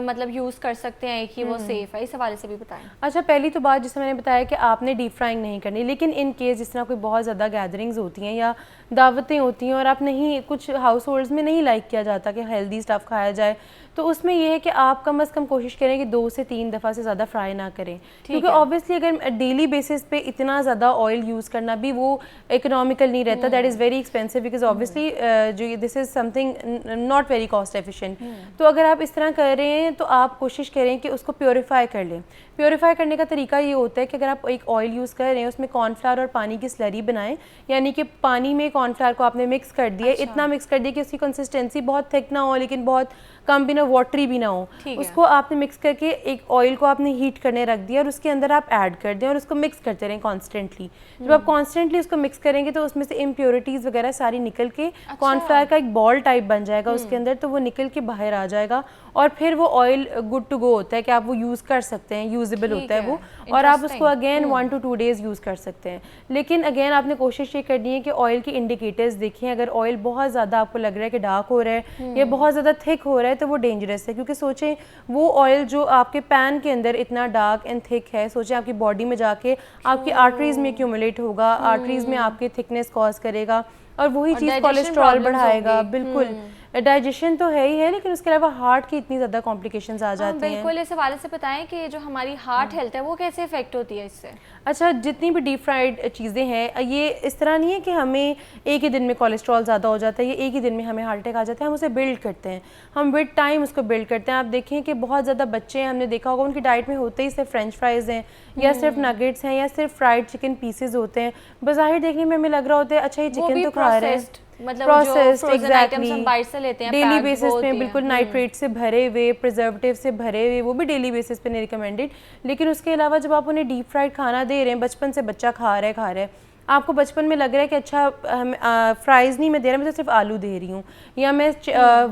مطلب یوز کر سکتے ہیں ایک ہی وہ سیف ہے, اس حوالے سے بھی بتائیں. اچھا, پہلی تو بات جیسے میں نے بتایا کہ آپ نے ڈیپ فرائنگ نہیں کرنی, لیکن ان کیس جس طرح کوئی بہت زیادہ گیدرنگز ہوتی ہیں یا دعوتیں ہوتی ہیں اور آپ نہیں, کچھ ہاؤس ہولڈز میں نہیں لائک کیا جاتا کہ ہیلدی اسٹف کھایا جائے, تو اس میں یہ ہے کہ آپ کم از کم کوشش کریں کہ 2 سے 3 دفعہ سے زیادہ فرائی نہ کریں, کیونکہ آبویسلی اگر ڈیلی بیسس پہ اتنا زیادہ آئل یوز کرنا بھی وہ اکنامیکل نہیں رہتا, that is very expensive, because obviously جو this is something not very cost efficient. تو اگر آپ اس طرح کر رہے ہیں تو آپ کوشش کریں کہ اس کو پیوریفائی کر لیں. پیوریفائی کرنے کا طریقہ یہ ہوتا ہے کہ اگر آپ ایک آئل یوز کر رہے ہیں اس میں کارن فلاور اور پانی کی سلری بنائیں, یعنی کہ پانی میں کارن فلاور کو آپ نے مکس کر دیا, اتنا مکس کر دیا کہ اس کی کنسسٹینسی بہت تھک نہ ہو لیکن بہت کم بھی نہ, واٹری بھی نہ ہو, اس کو آپ نے مکس کر کے ایک آئل کو آپ نے ہیٹ کرنے رکھ دیا اور اس کے اندر آپ ایڈ کر دیں اور اس کو مکس کرتے رہیں کانسٹنٹلی. جب آپ کانسٹنٹلی اس کو مکس کریں گے تو اس میں سے امپیورٹیز وغیرہ ساری نکل کے کارن فلاور کا ایک بال ٹائپ بن جائے گا اس کے اندر, تو وہ نکل کے باہر آ جائے گا اور پھر وہ آئل گڈ ٹو گو ہوتا ہے کہ آپ وہ یوز کر سکتے ہیں, یوزیبل ہوتا ہے وہ, اور آپ اس کو اگین 1 to 2 days یوز کر سکتے ہیں. لیکن اگین آپ نے کوشش یہ کرنی ہے کہ آئل کے انڈیکیٹرز دیکھیں, اگر آئل بہت زیادہ آپ کو لگ رہا ہے کہ ڈارک ہو رہا ہے یا بہت زیادہ تھک ہو رہا ہے تو وہ ڈینجرس ہے, کیونکہ سوچیں وہ آئل جو آپ کے پین کے اندر اتنا ڈارک اینڈ تھک ہے, سوچیں آپ کی باڈی میں جا کے آپ کی آرٹریز میں ایکیومولیٹ ہوگا, آرٹریز میں آپ کے تھکنیس کاز کرے گا اور وہی چیز کولیسٹرول بڑھائے گا. بالکل ڈائجیشن تو ہے ہی ہے, لیکن اس کے علاوہ ہارٹ کی اتنی زیادہ کمپلیکیشنز آ جاتی ہیں. بالکل, اس حوالے سے بتائیں کہ جو ہماری ہارٹ ہیلتھ ہے وہ کیسے افیکٹ ہوتی ہے اس سے. اچھا, جتنی بھی ڈیپ فرائیڈ چیزیں ہیں یہ اس طرح نہیں ہے کہ ہمیں ایک ہی دن میں کولیسٹرول زیادہ ہو جاتا ہے یا ایک ہی دن میں ہمیں ہارٹ اٹیک آ جاتا ہے, ہم اسے بلڈ کرتے ہیں, ہم ود ٹائم اس کو بلڈ کرتے ہیں. آپ دیکھیں کہ بہت زیادہ بچے ہیں, ہم نے دیکھا ہوگا ان کی ڈائٹ میں ہوتے ہی صرف فرینچ فرائز ہیں یا صرف نگیٹس ہیں یا صرف فرائڈ چکن پیسز ہوتے ہیں. بظاہر دیکھنے میں ہمیں لگ رہا ہوتا ہے اچھا یہ چکن تو کھا رہے ہیں, پروسیسڈ, ایگزیکٹلی ڈیلی بیسس پہ بالکل نائٹریٹ سے بھرے ہوئے, پریزرویٹو سے بھرے ہوئے, وہ بھی ڈیلی بیسس پہ نہیں ریکمینڈیڈ. لیکن اس کے علاوہ جب آپ انہیں ڈیپ فرائڈ کھانا دے رہے ہیں, بچپن سے بچہ کھا رہا ہے, آپ کو بچپن میں لگ رہا ہے کہ اچھا فرائز نہیں میں دے رہا, میں تو صرف آلو دے رہی ہوں, یا میں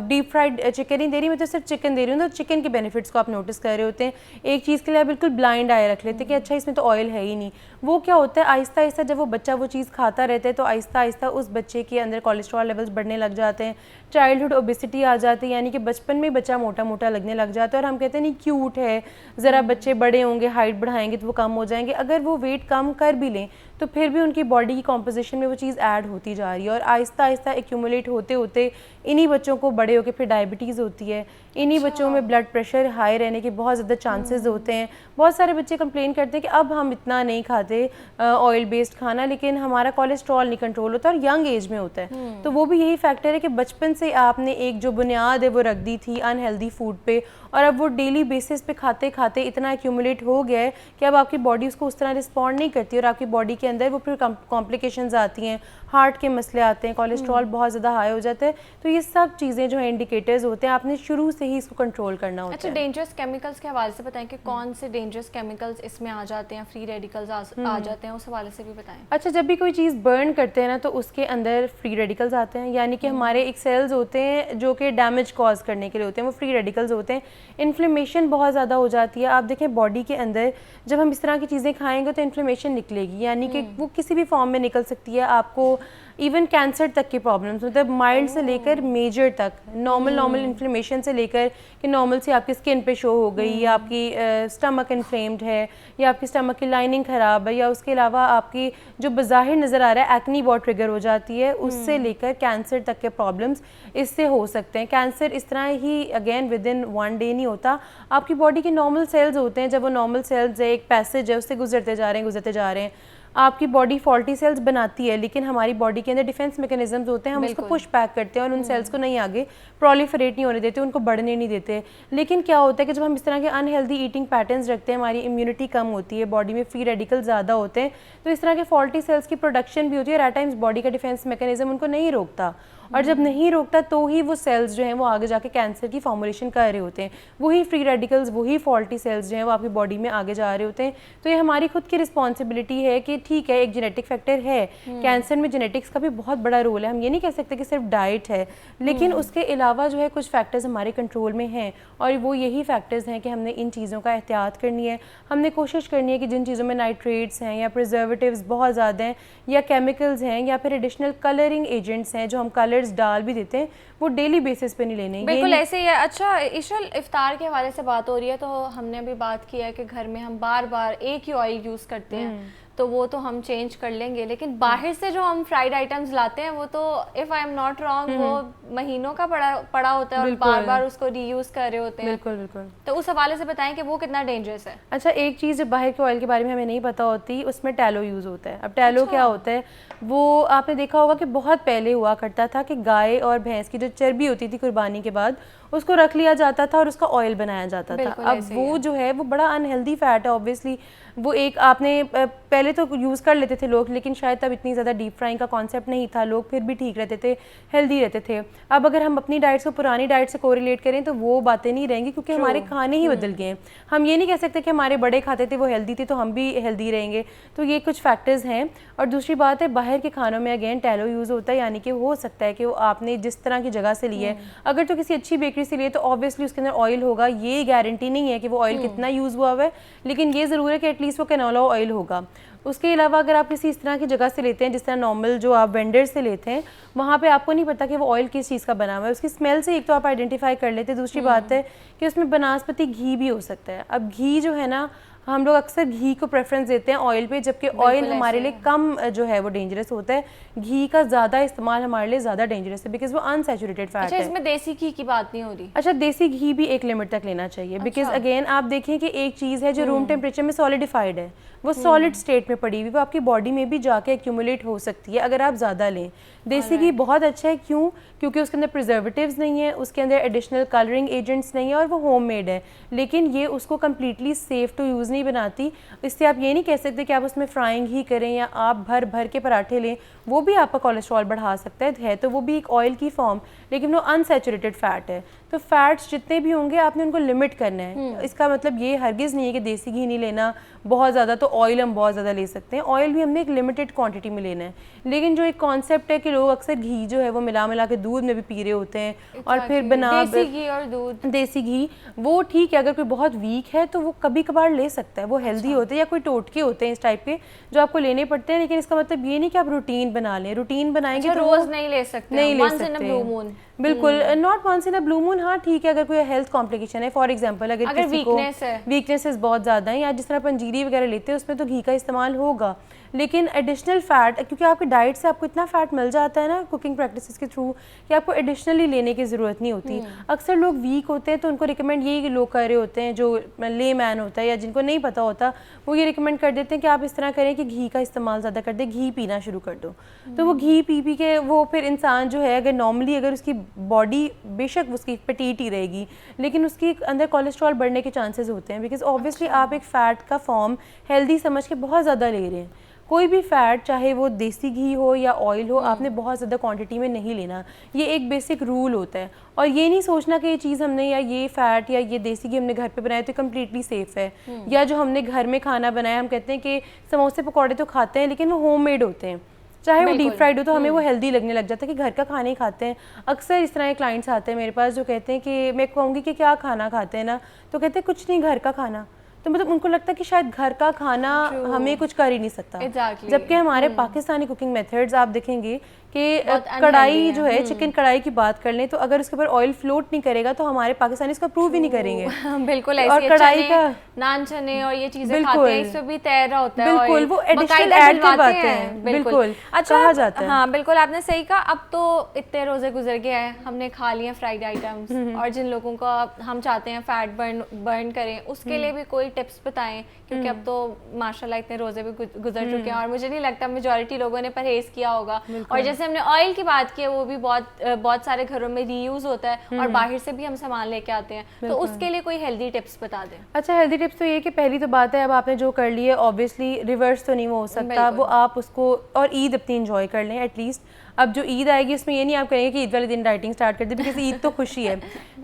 ڈیپ فرائڈ چکن نہیں دے رہی, میں تو صرف چکن دے رہی ہوں, تو چکن کے بینیفٹس کو آپ نوٹس کر رہے ہوتے ہیں. ایک چیز کے لیے آپ بالکل بلائنڈ آئے رکھ لیتے ہیں کہ اچھا اس میں تو آئل ہے ہی نہیں. وہ کیا ہوتا ہے آہستہ آہستہ جب وہ بچہ وہ چیز کھاتا رہتا ہے تو آہستہ آہستہ اس بچے کے اندر کولیسٹرول لیولز بڑھنے لگ جاتے ہیں, چائلڈہڈ اوبیسٹی آ جاتی ہے, یعنی کہ بچپن میں بچہ موٹا موٹا لگنے لگ جاتا ہے, اور ہم کہتے ہیں نہیں کیوٹ ہے, ذرا بچے بڑے ہوں گے ہائٹ بڑھائیں گے تو وہ کم ہو جائیں گے. اگر وہ ویٹ کم کر بھی لیں تو پھر بھی ان کی باڈی کی کمپوزیشن میں وہ چیز ایڈ ہوتی جا رہی ہے, اور آہستہ آہستہ ایکیومولیٹ ہوتے ہوتے انہی بچوں کو بڑے ہو کے پھر ڈائبٹیز ہوتی ہے, انہی بچوں میں بلڈ پریشر ہائی رہنے کے بہت زیادہ چانسز ہوتے ہیں. بہت سارے بچے کمپلین کرتے ہیں کہ اب ہم اتنا نہیں کھاتے آئل بیسڈ کھانا, لیکن ہمارا کولیسٹرول نہیں کنٹرول ہوتا اور ینگ ایج میں ہوتا ہے. تو وہ بھی یہی فیکٹر ہے کہ بچپن سے آپ نے ایک جو بنیاد ہے وہ رکھ دی تھی انہیلدی فوڈ پہ, اور اب وہ ڈیلی بیسس پہ کھاتے کھاتے اتنا ایکیومولیٹ ہو گیا ہے کہ اب آپ کی باڈی اس کو اس طرح رسپونڈ نہیں کرتی, اور آپ کی باڈی کے اندر وہ پھر کمپلیکیشنز آتی ہیں, ہارٹ کے مسئلے آتے ہیں, کولیسٹرول بہت زیادہ ہائی ہو جاتا ہے. تو یہ سب چیزیں جو ہیں انڈیکیٹرز ہوتے ہیں, آپ نے شروع سے ہی اس کو کنٹرول کرنا ہوتا ہے. اچھا, ڈینجرس کیمیکلز کے حوالے سے بتائیں کہ کون سے ڈینجرس کیمیکلز اس میں آ جاتے ہیں, فری ریڈیکلز آ جاتے ہیں, اس حوالے سے بھی بتائیں. اچھا, جب بھی کوئی چیز برن کرتے ہیں نا تو اس کے اندر فری ریڈیکلز آتے ہیں, یعنی کہ ہمارے ایک سیلز ہوتے ہیں جو کہ ڈیمیج کاز کرنے کے لیے ہوتے ہیں, وہ فری ریڈیکلز ہوتے ہیں. انفلیمیشن بہت زیادہ ہو جاتی ہے. آپ دیکھیں باڈی کے اندر جب ہم اس طرح کی چیزیں کھائیں گے تو انفلیمیشن نکلے گی, یعنی کہ وہ کسی بھی فارم میں نکل سکتی ہے. آپ کو ایون کینسر تک کی پرابلمس, مطلب مائلڈ سے لے کر میجر تک, نارمل انفلیمیشن سے لے کر کہ نارمل سے آپ کی اسکن پہ شو ہو گئی, یا آپ کی اسٹمک انفلیمڈ ہے, یا آپ کی اسٹمک کی لائننگ خراب ہے, یا اس کے علاوہ آپ کی جو بظاہر نظر آ رہا ہے ایکنی بہت ٹریگر ہو جاتی ہے, اس سے لے کر کینسر تک کے پرابلمس اس سے ہو سکتے ہیں. کینسر اس طرح ہی اگین ود ان 1 day نہیں ہوتا. آپ کی باڈی کے نارمل سیلز ہوتے ہیں, جب وہ نارمل سیلز ایک پیسج ہے اس سے گزرتے جا رہے ہیں, آپ کی باڈی فالٹی سیلز بناتی ہے لیکن ہماری باڈی کے اندر ڈیفینس میکانزمز ہوتے ہیں, ہم اس کو پش بیک کرتے ہیں اور ان سیلز کو نہیں آگے پرولیفریٹ نہیں ہونے دیتے, ان کو بڑھنے نہیں دیتے. لیکن کیا ہوتا ہے کہ جب ہم اس طرح کے انہیلدی ایٹنگ پیٹرنز رکھتے ہیں, ہماری امیونٹی کم ہوتی ہے, باڈی میں فری ریڈیکل زیادہ ہوتے ہیں, تو اس طرح کے فالٹی سیلز کی پروڈکشن بھی ہوتی ہے اور ایٹ ٹائمز باڈی کا ڈیفینس میکانزم ان کو نہیں روکتا, اور جب نہیں روکتا تو ہی وہ سیلز جو ہیں وہ آگے جا کے کینسر کی فارمولیشن کر رہے ہوتے ہیں. وہی فری ریڈیکلز, وہی فالٹی سیلز جو ہیں وہ آپ کی باڈی میں آگے جا رہے ہوتے ہیں. تو یہ ہماری خود کی رسپانسبلٹی ہے کہ ٹھیک ہے ایک جینیٹک فیکٹر ہے, کینسر میں جینیٹکس کا بھی بہت بڑا رول ہے, ہم یہ نہیں کہہ سکتے کہ صرف ڈائٹ ہے, لیکن اس کے علاوہ جو ہے کچھ فیکٹرز ہمارے کنٹرول میں ہیں, اور وہ یہی فیکٹرز ہیں کہ ہم نے ان چیزوں کا احتیاط کرنی ہے. ہم نے کوشش کرنی ہے کہ جن چیزوں میں نائٹریٹس ہیں یا پرزرویٹیوز بہت زیادہ ہیں یا کیمیکلز ہیں یا پھر ایڈیشنل کلرنگ ایجنٹس ہیں جو ہم کلرز ڈال بھی دیتے ہیں, وہ ڈیلی بیسس پہ نہیں لینے. بالکل ایسے ہی ہے. اچھا عشل, افطار کے حوالے سے بات ہو رہی ہے تو ہم نے بھی بات کی ہے کہ گھر میں ہم بار بار ایک ہی آئل یوز کرتے ہیں, تو وہ تو ہم چینج کر لیں گے, لیکن باہر سے جو ہم فرائیڈ آئٹمز لاتے ہیں وہ تو if I am not wrong وہ مہینوں کا پڑا ہوتا ہے اور بار بار اس کو ری یوز کر رہے ہوتے ہیں. بالکل بالکل. تو اس حوالے سے بتائیں کہ وہ کتنا ڈینجرس ہے. اچھا ایک چیز جو باہر کے آئل کے بارے میں ہمیں نہیں پتہ ہوتی, اس میں ٹیلو یوز ہوتا ہے. اب ٹیلو کیا ہوتا ہے, وہ آپ نے دیکھا ہوگا کہ بہت پہلے ہوا کرتا تھا کہ گائے اور بھینس کی جو چربی ہوتی تھی قربانی کے بعد اس کو رکھ لیا جاتا تھا اور اس کا آئل بنایا جاتا تھا. اب وہ جو ہے وہ بڑا انہیلدی فیٹ ہے آبویسلی. وہ ایک آپ نے پہلے تو یوز کر لیتے تھے لوگ, لیکن شاید تب اتنی زیادہ ڈیپ فرائنگ کا کانسیپٹ نہیں تھا, لوگ پھر بھی ٹھیک رہتے تھے, ہیلدی رہتے تھے. اب اگر ہم اپنی ڈائٹ کو پرانی ڈائٹ سے کوریلیٹ کریں تو وہ باتیں نہیں رہیں گی, کیونکہ ہمارے کھانے ہی بدل گئے ہیں. ہم یہ نہیں کہہ سکتے کہ ہمارے بڑے کھاتے تھے وہ ہیلدی تھے تو ہم بھی ہیلدی رہیں گے. تو یہ کچھ فیکٹرز ہیں. اور دوسری بات ہے باہر کے کھانوں میں اگین ٹیلو یوز ہوتا ہے, یعنی کہ ہو سکتا ہے کہ وہ آپ نے جس طرح کی جگہ سے لی ہے, اگر تو کسی اچھی بیکری سے لیے تو آبویسلی اس کے اندر آئل ہوگا. یہ گارنٹی نہیں ہے کہ وہ آئل کتنا یوز ہوا ہے, لیکن یہ ضرور ہے کہ ایٹ لیسٹ وہ کینولا آئل ہوگا. اس کے علاوہ اگر آپ کسی اس طرح کی جگہ سے لیتے ہیں جس طرح نارمل جو آپ وینڈر سے لیتے ہیں, وہاں پہ آپ کو نہیں پتا کہ وہ آئل کس چیز کا بنا ہوا ہے. اس کی اسمیل سے ایک تو آپ آئیڈینٹیفائی کر لیتے ہیں, دوسری بات ہے کہ اس میں بناسپتی گھی بھی ہو سکتا ہے. اب گھی جو ہے نا, ہم لوگ اکثر گھی کو پریفرنس دیتے ہیں آئل پہ, جبکہ آئل ہمارے لیے کم جو ہے وہ ڈینجرس ہوتا ہے. گھی کا زیادہ استعمال ہمارے لیے زیادہ ڈینجرس ہے بیکاز وہ انسیچوریٹڈ فیٹ ہے. اچھا اس میں دیسی گھی کی بات نہیں ہو رہی. اچھا دیسی گھی بھی ایک لمٹ تک لینا چاہیے, بیکاز اگین آپ دیکھیں کہ ایک چیز ہے جو روم ٹیمپریچر میں سالیڈیفائڈ ہے, وہ سالڈ اسٹیٹ میں پڑی ہوئی, وہ آپ کی باڈی میں بھی جا کے ایکیومولیٹ ہو سکتی ہے اگر آپ زیادہ لیں. دیسی گھی بہت اچھا ہے, کیوں؟ کیونکہ اس کے اندر پرزرویٹیوز نہیں ہیں, اس کے اندر ایڈیشنل کلرنگ ایجنٹس نہیں ہیں, اور وہ ہوم میڈ ہے. لیکن یہ اس کو کمپلیٹلی سیف ٹو یوز نہیں بناتی. اس سے آپ یہ نہیں کہہ سکتے کہ آپ اس میں فرائنگ ہی کریں یا آپ بھر کے پراٹھے لیں, وہ بھی آپ کا کولیسٹرول بڑھا سکتا ہے. تو وہ بھی ایک آئل کی فارم, لیکن وہ انسیچوریٹڈ فیٹ ہے. تو فیٹس جتنے بھی ہوں گے آپ نے ان کو لمٹ کرنا ہے. اس کا مطلب یہ ہرگز نہیں ہے کہ دیسی گھی نہیں لینا بہت زیادہ, تو آئل ہم بہت زیادہ لے سکتے ہیں. آئل بھی ہم نے ایک لمیٹڈ کوانٹٹی میں لینا ہے. لیکن جو ایک کانسیپٹ ہے کہ لوگ اکثر گھی جو ہے وہ ملا کے دودھ میں بھی پی رہے ہوتے ہیں, اور پھر بنا دیسی گھی اور دودھ, دیسی گھی وہ ٹھیک ہے اگر کوئی بہت ویک ہے تو وہ کبھی کبھار لے سکتا ہے, وہ ہیلدی ہوتے ہیں, یا کوئی ٹوٹکے ہوتے ہیں اس ٹائپ کے جو آپ کو لینے پڑتے ہیں. لیکن اس کا مطلب یہ نہیں کہ آپ روٹین بنا لیں. روٹین بنائیں گے تو روز نہیں لے سکتے, نہیں لے سکتے. بالکل ناٹ ونس ان اے بلو مون. ہاں ٹھیک ہے اگر کوئی ہیلتھ کمپلیکیشن ہے, فار ایگزامپل اگر کسی کو ویکنیسز بہت زیادہ ہیں, یا جس طرح پنجیری وغیرہ لیتے ہیں اس میں تو گھی کا استعمال ہوگا. لیکن ایڈیشنل فیٹ, کیونکہ آپ کی ڈائٹ سے آپ کو اتنا فیٹ مل جاتا ہے نا کوکنگ پریکٹسز کے تھرو, کہ آپ کو ایڈیشنلی لینے کی ضرورت نہیں ہوتی. اکثر لوگ ویک ہوتے ہیں تو ان کو ریکمینڈ یہی لوگ کر رہے ہوتے ہیں, جو لے مین ہوتا ہے یا جن کو نہیں پتہ ہوتا, وہ یہ ریکمینڈ کر دیتے ہیں کہ آپ اس طرح کریں کہ گھی کا استعمال زیادہ کر دیں, گھی پینا شروع کر دو. تو وہ گھی پی کے وہ پھر انسان جو ہے اگر نارملی اگر اس کی باڈی بے شک اس کی پیٹیٹ ہی رہے گی, لیکن اس کی اندر کولیسٹرول بڑھنے کے چانسز ہوتے ہیں, بیکاز اوبیسلی آپ ایک فیٹ کا فارم ہیلدی سمجھ کے بہت زیادہ لے رہے ہیں. کوئی بھی فیٹ چاہے وہ دیسی گھی ہو یا آئل ہو, آپ نے بہت زیادہ کوانٹٹی میں نہیں لینا. یہ ایک بیسک رول ہوتا ہے. اور یہ نہیں سوچنا کہ یہ چیز ہم نے یا یہ فیٹ یا یہ دیسی گھی ہم نے گھر پہ بنایا تو کمپلیٹلی سیف ہے, یا جو ہم نے گھر میں کھانا بنایا, ہم کہتے ہیں کہ سموسے پکوڑے تو کھاتے ہیں لیکن وہ ہوم میڈ ہوتے ہیں, چاہے وہ ڈیپ فرائڈ ہو, تو ہمیں وہ ہیلدی لگنے لگ جاتا ہے کہ گھر کا کھانا ہی کھاتے ہیں. اکثر اس طرح کے کلائنٹس آتے ہیں میرے پاس جو کہتے ہیں کہ میں کہوں گی کہ کیا کھانا کھاتے ہیں نا, تو کہتے ہیں کچھ نہیں گھر کا کھانا. تو مطلب ان کو لگتا ہے کہ شاید گھر کا کھانا ہمیں کچھ کر ہی نہیں سکتا, جبکہ ہمارے پاکستانی کوکنگ میتھڈز آپ دیکھیں گے کہ کڑھائی جو ہے چکن کڑھائی کی بات کر لیں تو اگر اس کے اوپر آئل فلوٹ نہیں کرے گا تو ہمارے پاکستانی اس کو اپروو بھی نہیں کریں گے. بالکل اور کڑھائی کا نان چنے اور یہ چیزیں کھاتے ہیں اس میں بھی تیر رہا ہوتا ہے, بالکل وہ ایڈیشنل ایڈ کرواتے ہیں, بالکل کہا جاتا ہے. ہاں بالکل آپ نے صحیح کہا. اب تو اتنے روزے گزر گئے ہیں, ہم نے کھا لیے فرائیڈ آئٹمس, اور جن لوگوں کو ہم چاہتے ہیں فیٹ برن کریں اس کے لیے بھی کوئی ٹپس بتائیں, کیونکہ اب تو ماشاء اللہ اتنے روزے بھی گزر چکے ہیں اور مجھے نہیں لگتا میجورٹی لوگوں نے پرہیز کیا ہوگا. اور جیسے ہم نے آئل کی بات کی ہے وہ بھی بہت سارے گھروں میں ری یوز ہوتا ہے اور باہر سے بھی ہم سامان لے کے آتے ہیں, تو اس کے لیے کوئی ہیلدی ٹپس بتا دیں. اچھا ہیلدی ٹپس تو یہ کہ پہلی تو بات ہے اب آپ نے جو کر لی ہے اوبیسلی ریورس تو نہیں ہو سکتا, وہ آپ اس کو اور عید اپنی انجوائے کر لیں ایٹ لیسٹ. اب جو عید آئے گی اس میں یہ نہیں آپ کریں گے کہ عید والے دن ڈائٹنگ اسٹارٹ کر دیں, بیکاز عید تو خوشی ہے,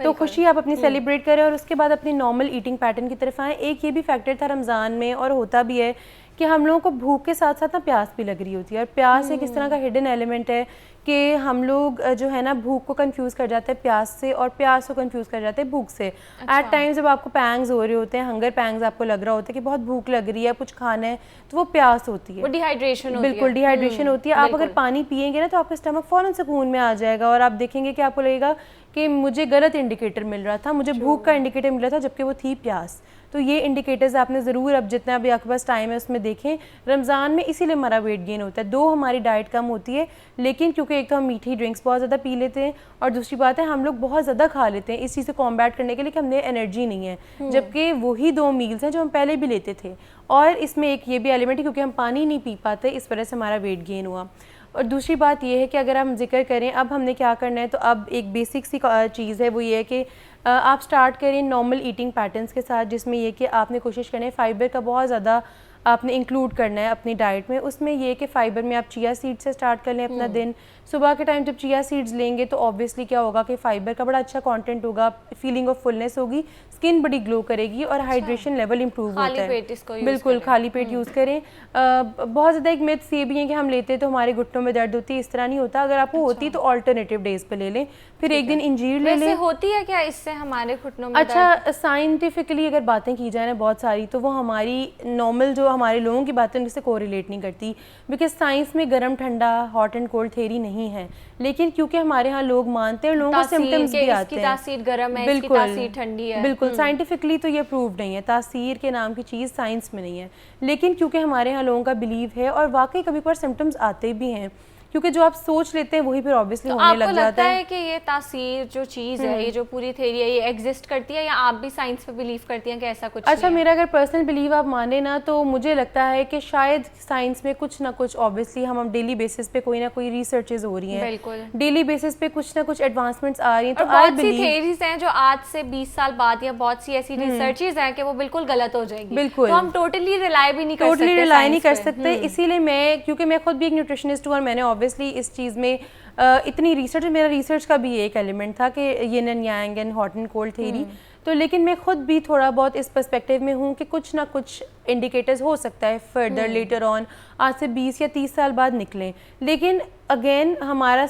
تو خوشی آپ اپنی سیلیبریٹ کریں اور اس کے بعد اپنی نارمل ایٹنگ پیٹرن کی طرف آئیں. ایک یہ بھی فیکٹر تھا رمضان میں اور ہوتا بھی ہے کہ ہم لوگوں کو بھوک کے ساتھ ساتھ نا پیاس بھی لگ رہی ہوتی ہے, اور پیاس ایک اس طرح کا ہڈن ایلیمنٹ ہے کہ ہم لوگ جو ہے نا بھوک کو کنفیوز کر جاتے ہیں پیاس سے, اور پیاس کو کنفیوز کر جاتے ہیں بھوک سے. ایٹ ٹائمز جب آپ کو پینگز ہو رہے ہوتے ہیں, ہنگر پینگز آپ کو لگ رہا ہوتا ہے کہ بہت بھوک لگ رہی ہے, کچھ کھانا ہے, تو وہ پیاس ہوتی ہے, وہ ڈی ہائیڈریشن ہوتی ہے. بالکل ڈی ہائیڈریشن ہوتی ہے. آپ اگر پانی پئیں گے نا تو آپ کا اسٹمک فوراً سکون میں آ جائے گا, اور آپ دیکھیں گے کہ آپ کو لگے گا کہ مجھے غلط انڈیکیٹر مل رہا تھا, مجھے بھوک کا انڈیکیٹر مل رہا تھا جبکہ وہ تھی پیاس. تو یہ انڈیکیٹرز آپ نے ضرور اب جتنا بھی آپ کے پاس ٹائم ہے اس میں دیکھیں. رمضان میں اسی لیے ہمارا ویٹ گین ہوتا ہے, دو ہماری ڈائٹ کم ہوتی ہے, لیکن کیونکہ ایک تو ہم میٹھی ڈرنکس بہت زیادہ پی لیتے ہیں, اور دوسری بات ہے ہم لوگ بہت زیادہ کھا لیتے ہیں اس چیز سے کمبیٹ کرنے کے لیے کہ ہم نے انرجی نہیں ہے, جبکہ وہی 2 میلز ہیں جو ہم پہلے بھی لیتے تھے. اور اس میں ایک یہ بھی ایلیمنٹ ہے کیونکہ ہم پانی نہیں پی پاتے, اس وجہ سے ہمارا ویٹ گین ہوا. اور دوسری بات یہ ہے کہ اگر ہم ذکر کریں اب ہم نے کیا کرنا ہے, تو اب ایک بیسک سی چیز ہے, وہ یہ ہے کہ آپ سٹارٹ کریں نارمل ایٹنگ پیٹرنس کے ساتھ, جس میں یہ کہ آپ نے کوشش کرنا ہے فائبر کا بہت زیادہ آپ نے انکلوڈ کرنا ہے اپنی ڈائٹ میں. اس میں یہ کہ فائبر میں آپ چیا سیڈ سے سٹارٹ کر لیں اپنا دن. صبح کے ٹائم جب چیا سیڈز لیں گے تو اوبیسلی کیا ہوگا کہ فائبر کا بڑا اچھا کانٹینٹ ہوگا, فیلنگ آف فلنس ہوگی, اسکن بڑی گلو کرے گی, اور ہائیڈریشن لیول امپروو ہوتا ہے. بالکل خالی پیٹ یوز کریں. بہت زیادہ ایک میتھس یہ بھی ہیں کہ ہم لیتے تو ہمارے گھٹنوں میں درد ہوتی ہے, اس طرح نہیں ہوتا. اگر آپ کو ہوتی تو آلٹرنیٹیو ڈیز پہ لے لیں, پھر ایک دن انجیر لے لیں. ہوتی ہے کیا اس سے ہمارے گھٹنوں میں؟ اچھا سائنٹیفکلی اگر باتیں کی جائیں نا بہت ساری, تو وہ ہماری نارمل جو ہمارے لوگوں کی باتیں ان سے کوریلیٹ نہیں کرتی, بیکاز سائنس میں گرم ٹھنڈا ہاٹ اینڈ کولڈ تھیری نہیں ہے. لیکن کیونکہ ہمارے ہاں لوگ مانتے ہیں, لوگوں کو سمپٹمز بھی آتے ہیں, تاثیر گرم ہے, اس کی تاثیر ٹھنڈی ہے. بالکل سائنٹیفکلی تو یہ پرووڈ نہیں ہے, تاثیر کے نام کی چیز سائنس میں نہیں ہے. لیکن کیونکہ ہمارے ہاں لوگوں کا بلیو ہے, اور واقعی کبھی کبھار سمپٹمز آتے بھی ہیں, کیونکہ جو آپ سوچ لیتے ہیں وہی پھر obviously ہونے لگ جاتا ہے. آپ کو لگتا ہے کہ یہ تاثیر جو چیز ہے, یہ جو پوری تھیوری ہے, یہ ایگزسٹ کرتی ہے, یا آپ بھی سائنس پہ بلیو کرتی ہیں کہ ایسا کچھ؟ اچھا میرا اگر پرسنل بلیو آپ مانیں نا, تو مجھے لگتا ہے کہ شاید سائنس میں کچھ نہ کچھ obviously ہم ڈیلی بیسس پہ کوئی نہ کوئی ریسرچز ہو رہی ہیں, بالکل ڈیلی بیسس پہ کچھ نہ کچھ ایڈوانسمنٹس آ رہی ہیں. تو بہت سی تھیوریز ہیں جو آج سے 20 سال بعد یا بہت سی ایسی ریسرچز ہیں کہ وہ بالکل غلط ہو جائیں گی. بالکل تو ہم ٹوٹلی ریلائی بھی نہیں کر سکتے. اسی لیے میں, کیونکہ میں خود بھی ایک نیوٹریشنسٹ ہوں, اور میں نے obviously اس چیز میں اتنی ریسرچ, میرا ریسرچ کا بھی ایک ایلیمنٹ تھا کہ yin and yang and hot and cold theory, تو لیکن میں خود بھی تھوڑا بہت اس پرسپیکٹیو میں ہوں کہ کچھ نہ کچھ انڈیکیٹرز ہو سکتا ہے فردر لیٹر آن, آج سے 20 یا 30 سال بعد نکلیں. لیکن اگین ہمارا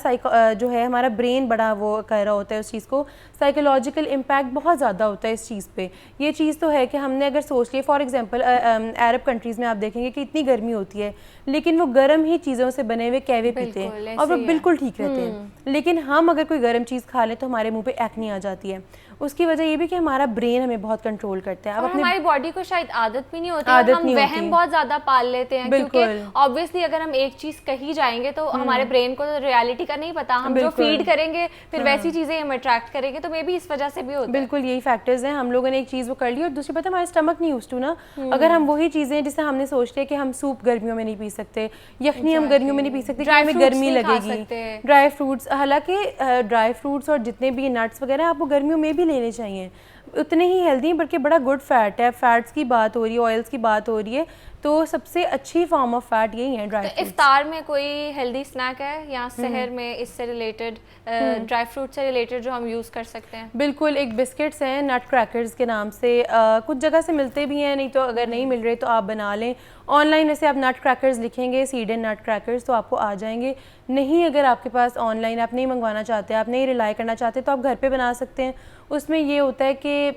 جو ہے ہمارا برین بڑا وہ کہہ رہا ہوتا ہے اس چیز کو, سائیکولوجیکل امپیکٹ بہت زیادہ ہوتا ہے اس چیز پہ. یہ چیز تو ہے کہ ہم نے اگر سوچ لیے, فار ایگزامپل عرب کنٹریز میں آپ دیکھیں گے کہ اتنی گرمی ہوتی ہے, لیکن وہ گرم ہی چیزوں سے بنے ہوئے کہوے پیتے ہیں, اور وہ بالکل ٹھیک رہتے ہیں. لیکن ہم اگر کوئی گرم چیز کھا لیں تو ہمارے منہ پہ ایکنی آ جاتی ہے. اس کی وجہ یہ بھی کہ ہمارا برین ہمیں بہت کنٹرول کرتا ہے. اب ہماری باڈی کو شاید عادت بھی نہیں ہوتی, ہم وہم بہت زیادہ پال لیتے ہیں, کیونکہ obviously اگر ہم ایک چیز کہی جائیں گے تو ہمارے برین کو ریالٹی کا نہیں پتا, ہم جو فیڈ کریں گے پھر ویسی چیزیں ہم اٹریکٹ کریں گے, تو مے بی اس وجہ سے بھی ہوتا ہے. بالکل یہی فیکٹرز ہیں, ہم لوگوں نے ایک چیز وہ کر لی, اور دوسری بات ہمارا اسٹمک نہیں یوزڈ ٹو نا. اگر ہم وہی چیزیں جیسے ہم نے سوچ لیا کہ ہم سوپ گرمیوں میں نہیں پی سکتے, یخنی ہم گرمیوں میں نہیں پی سکتے کیونکہ ہمیں گرمی لگے گی, ڈرائی فروٹس, حالانکہ ڈرائی فروٹس اور جتنے بھی نٹس وغیرہ آپ کو گرمیوں میں بھی لینے چاہیے, اتنے ہی ہیلدی ہیں, بلکہ بڑا گڈ فیٹ ہے. فیٹس کی بات ہو رہی ہے, آئلس کی بات ہو رہی ہے, تو سب سے اچھی فارم آف فیٹ یہی ہے ڈرائی فروٹ. افطار میں کوئی ہیلدی اسنیک ہے یا سحر میں اس سے ریلیٹڈ ڈرائی فروٹ سے ریلیٹڈ جو ہم یوز کر سکتے ہیں؟ بالکل, ایک بسکٹس ہیں نٹ کریکرز کے نام سے, کچھ جگہ سے ملتے بھی ہیں, نہیں تو اگر نہیں مل رہے تو آپ بنا لیں آن لائن. ویسے آپ نٹ کریکرز لکھیں گے, سیڈ نٹ کریکرز, تو آپ کو آ جائیں گے. نہیں اگر آپ کے پاس آن لائن آپ نہیں منگوانا چاہتے, آپ نہیں ریلائی کرنا چاہتے, تو آپ گھر پہ بنا سکتے ہیں. اس میں یہ ہوتا ہے کہ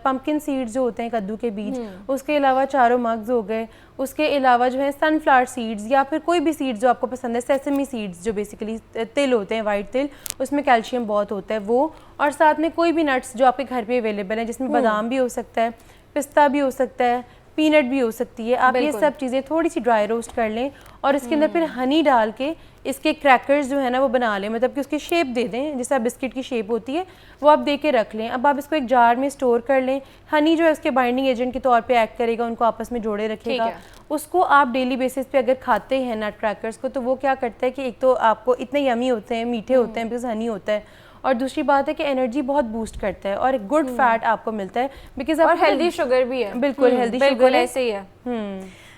پمپکن سیڈز جو ہوتے ہیں کدو کے بیج, اس کے علاوہ چاروں مگز ہو گئے, اس کے علاوہ جو ہے سن فلاور سیڈز یا پھر کوئی بھی سیڈز جو آپ کو پسند ہے, سیسمی سیڈز جو بیسیکلی تل ہوتے ہیں, وائٹ تل, اس میں کیلشیم بہت ہوتا ہے وہ, اور ساتھ میں کوئی بھی نٹس جو آپ کے گھر پہ اویلیبل ہیں, جس میں بادام بھی ہو سکتا ہے, پستہ بھی ہو سکتا ہے, پینٹ بھی ہو سکتی ہے. آپ یہ سب چیزیں تھوڑی سی ڈرائی روسٹ کر لیں اور اس کے اندر پھر ہنی ڈال کے اس کے کریکرز جو ہے نا وہ بنا لیں, مطلب کہ اس کی شیپ دے دیں جیسا بسکٹ کی شیپ ہوتی ہے, وہ آپ دے کے رکھ لیں. اب آپ اس کو ایک جار میں اسٹور کر لیں. ہنی جو ہے اس کے بائنڈنگ ایجنٹ کے طور پہ ایکٹ کرے گا, ان کو آپس میں جوڑے رکھے گا. اس کو آپ ڈیلی بیسس پہ اگر کھاتے ہیں نٹ کریکرز کو, تو وہ کیا کرتا ہے کہ ایک تو آپ کو اتنے یمی ہوتے ہیں, میٹھے ہوتے ہیں بیکاز ہنی ہوتا ہے, اور دوسری بات ہے کہ انرجی بہت بوسٹ کرتا ہے اور ایک گڈ فیٹ آپ کو ملتا ہے بیکاز اور ہیلدی شوگر بھی ہے. بالکل ہیلدی بالکل ایسے ہی ہے.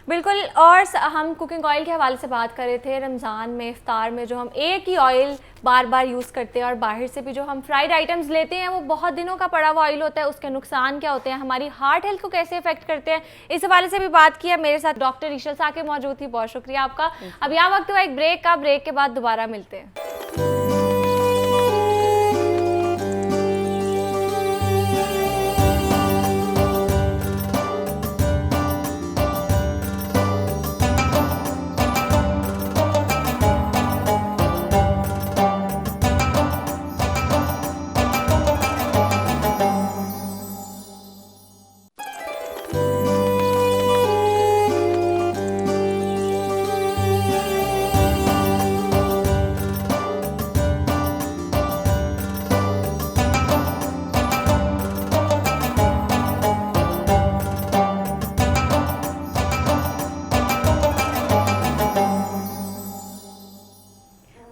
بالکل. اور ہم کوکنگ آئل کے حوالے سے بات کر رہے تھے. رمضان میں افطار میں جو ہم ایک ہی آئل بار بار یوز کرتے ہیں, اور باہر سے بھی جو ہم فرائیڈ آئٹمز لیتے ہیں وہ بہت دنوں کا پڑا ہوا آئل ہوتا ہے, اس کے نقصان کیا ہوتے ہیں, ہماری ہارٹ ہیلتھ کو کیسے افیکٹ کرتے ہیں, اس حوالے سے بھی بات کیا. میرے ساتھ ڈاکٹر ریشل ثاقب موجود تھی, بہت شکریہ آپ کا. اب یہاں وقت ہوا ایک بریک کا, بریک کے بعد دوبارہ ملتے ہیں.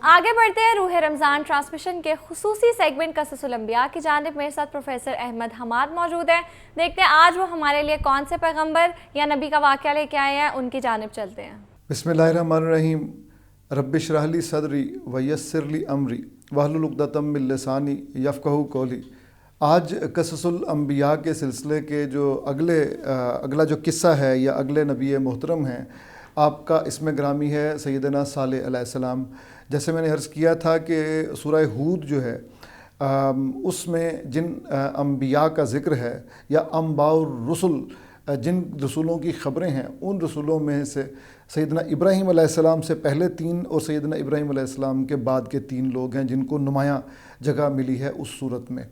آگے بڑھتے ہیں روح رمضان ٹرانسمیشن کے خصوصی سیگمنٹ قصص الانبیاء کی جانب. میرے ساتھ پروفیسر احمد حماد موجود ہیں. دیکھتے ہیں آج وہ ہمارے لیے کون سے پیغمبر یا نبی کا واقعہ لے کے آئے ہیں, ان کی جانب چلتے ہیں. بسم اللہ الرحمن الرحیم. رب اشرح لی صدری ویسر لی امری واحلل عقدۃ من لسانی یفقہوا قولی. آج قصص الانبیاء کے سلسلے کے جو اگلا جو قصہ ہے یا اگلے نبی محترم ہیں, آپ کا اسم گرامی ہے سیدنا صالح علیہ السلام. جیسے میں نے عرض کیا تھا کہ سورہ ہود جو ہے اس میں جن انبیاء کا ذکر ہے یا انباء الرسل, جن رسولوں کی خبریں ہیں, ان رسولوں میں سے سیدنا ابراہیم علیہ السلام سے پہلے 3 اور سیدنا ابراہیم علیہ السلام کے بعد کے 3 لوگ ہیں جن کو نمایاں جگہ ملی ہے اس صورت میں.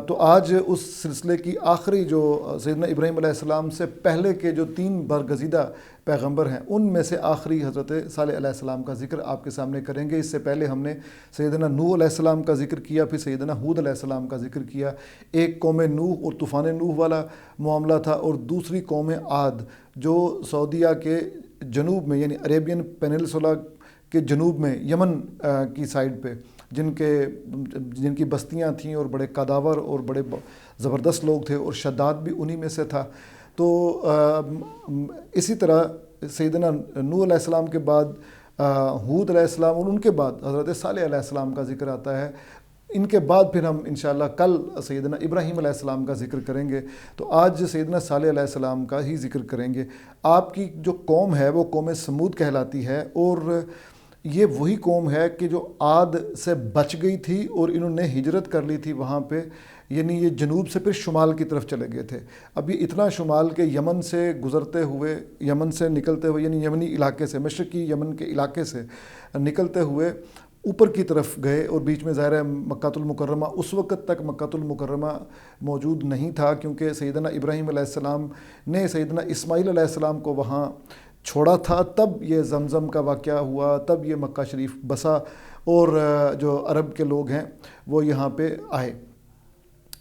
تو آج اس سلسلے کی آخری جو سیدنا ابراہیم علیہ السلام سے پہلے کے جو 3 برگزیدہ پیغمبر ہیں, ان میں سے آخری حضرت صالح علیہ السلام کا ذکر آپ کے سامنے کریں گے. اس سے پہلے ہم نے سیدنا نوح علیہ السلام کا ذکر کیا, پھر سیدنا ہود علیہ السلام کا ذکر کیا. ایک قوم نوح اور طوفان نوح والا معاملہ تھا, اور دوسری قوم عاد جو سعودیہ کے جنوب میں یعنی عریبین پینلسولا کے جنوب میں یمن کی سائڈ پہ جن کی بستیاں تھیں اور بڑے قداور اور بڑے زبردست لوگ تھے, اور شداد بھی انہی میں سے تھا. تو اسی طرح سیدنا نوح علیہ السلام کے بعد ہود علیہ السلام, اور ان کے بعد حضرت صالح علیہ السلام کا ذکر آتا ہے. ان کے بعد پھر ہم انشاءاللہ کل سیدنا ابراہیم علیہ السلام کا ذکر کریں گے. تو آج سیدنا صالح علیہ السلام کا ہی ذکر کریں گے. آپ کی جو قوم ہے وہ قوم سمود کہلاتی ہے, اور یہ وہی قوم ہے کہ جو عاد سے بچ گئی تھی اور انہوں نے ہجرت کر لی تھی وہاں پہ, یعنی یہ جنوب سے پھر شمال کی طرف چلے گئے تھے. اب یہ اتنا شمال کے یمن سے گزرتے ہوئے, یمن سے نکلتے ہوئے, یعنی یمنی علاقے سے, مشرقی یمن کے علاقے سے نکلتے ہوئے اوپر کی طرف گئے, اور بیچ میں ظاہر ہے مکہ المکرمہ, اس وقت تک مکہ المکرمہ موجود نہیں تھا, کیونکہ سیدنا ابراہیم علیہ السلام نے سیدنا اسماعیل علیہ السلام کو وہاں چھوڑا تھا. تب یہ زمزم کا واقعہ ہوا, تب یہ مکہ شریف بسا, اور جو عرب کے لوگ ہیں وہ یہاں پہ آئے.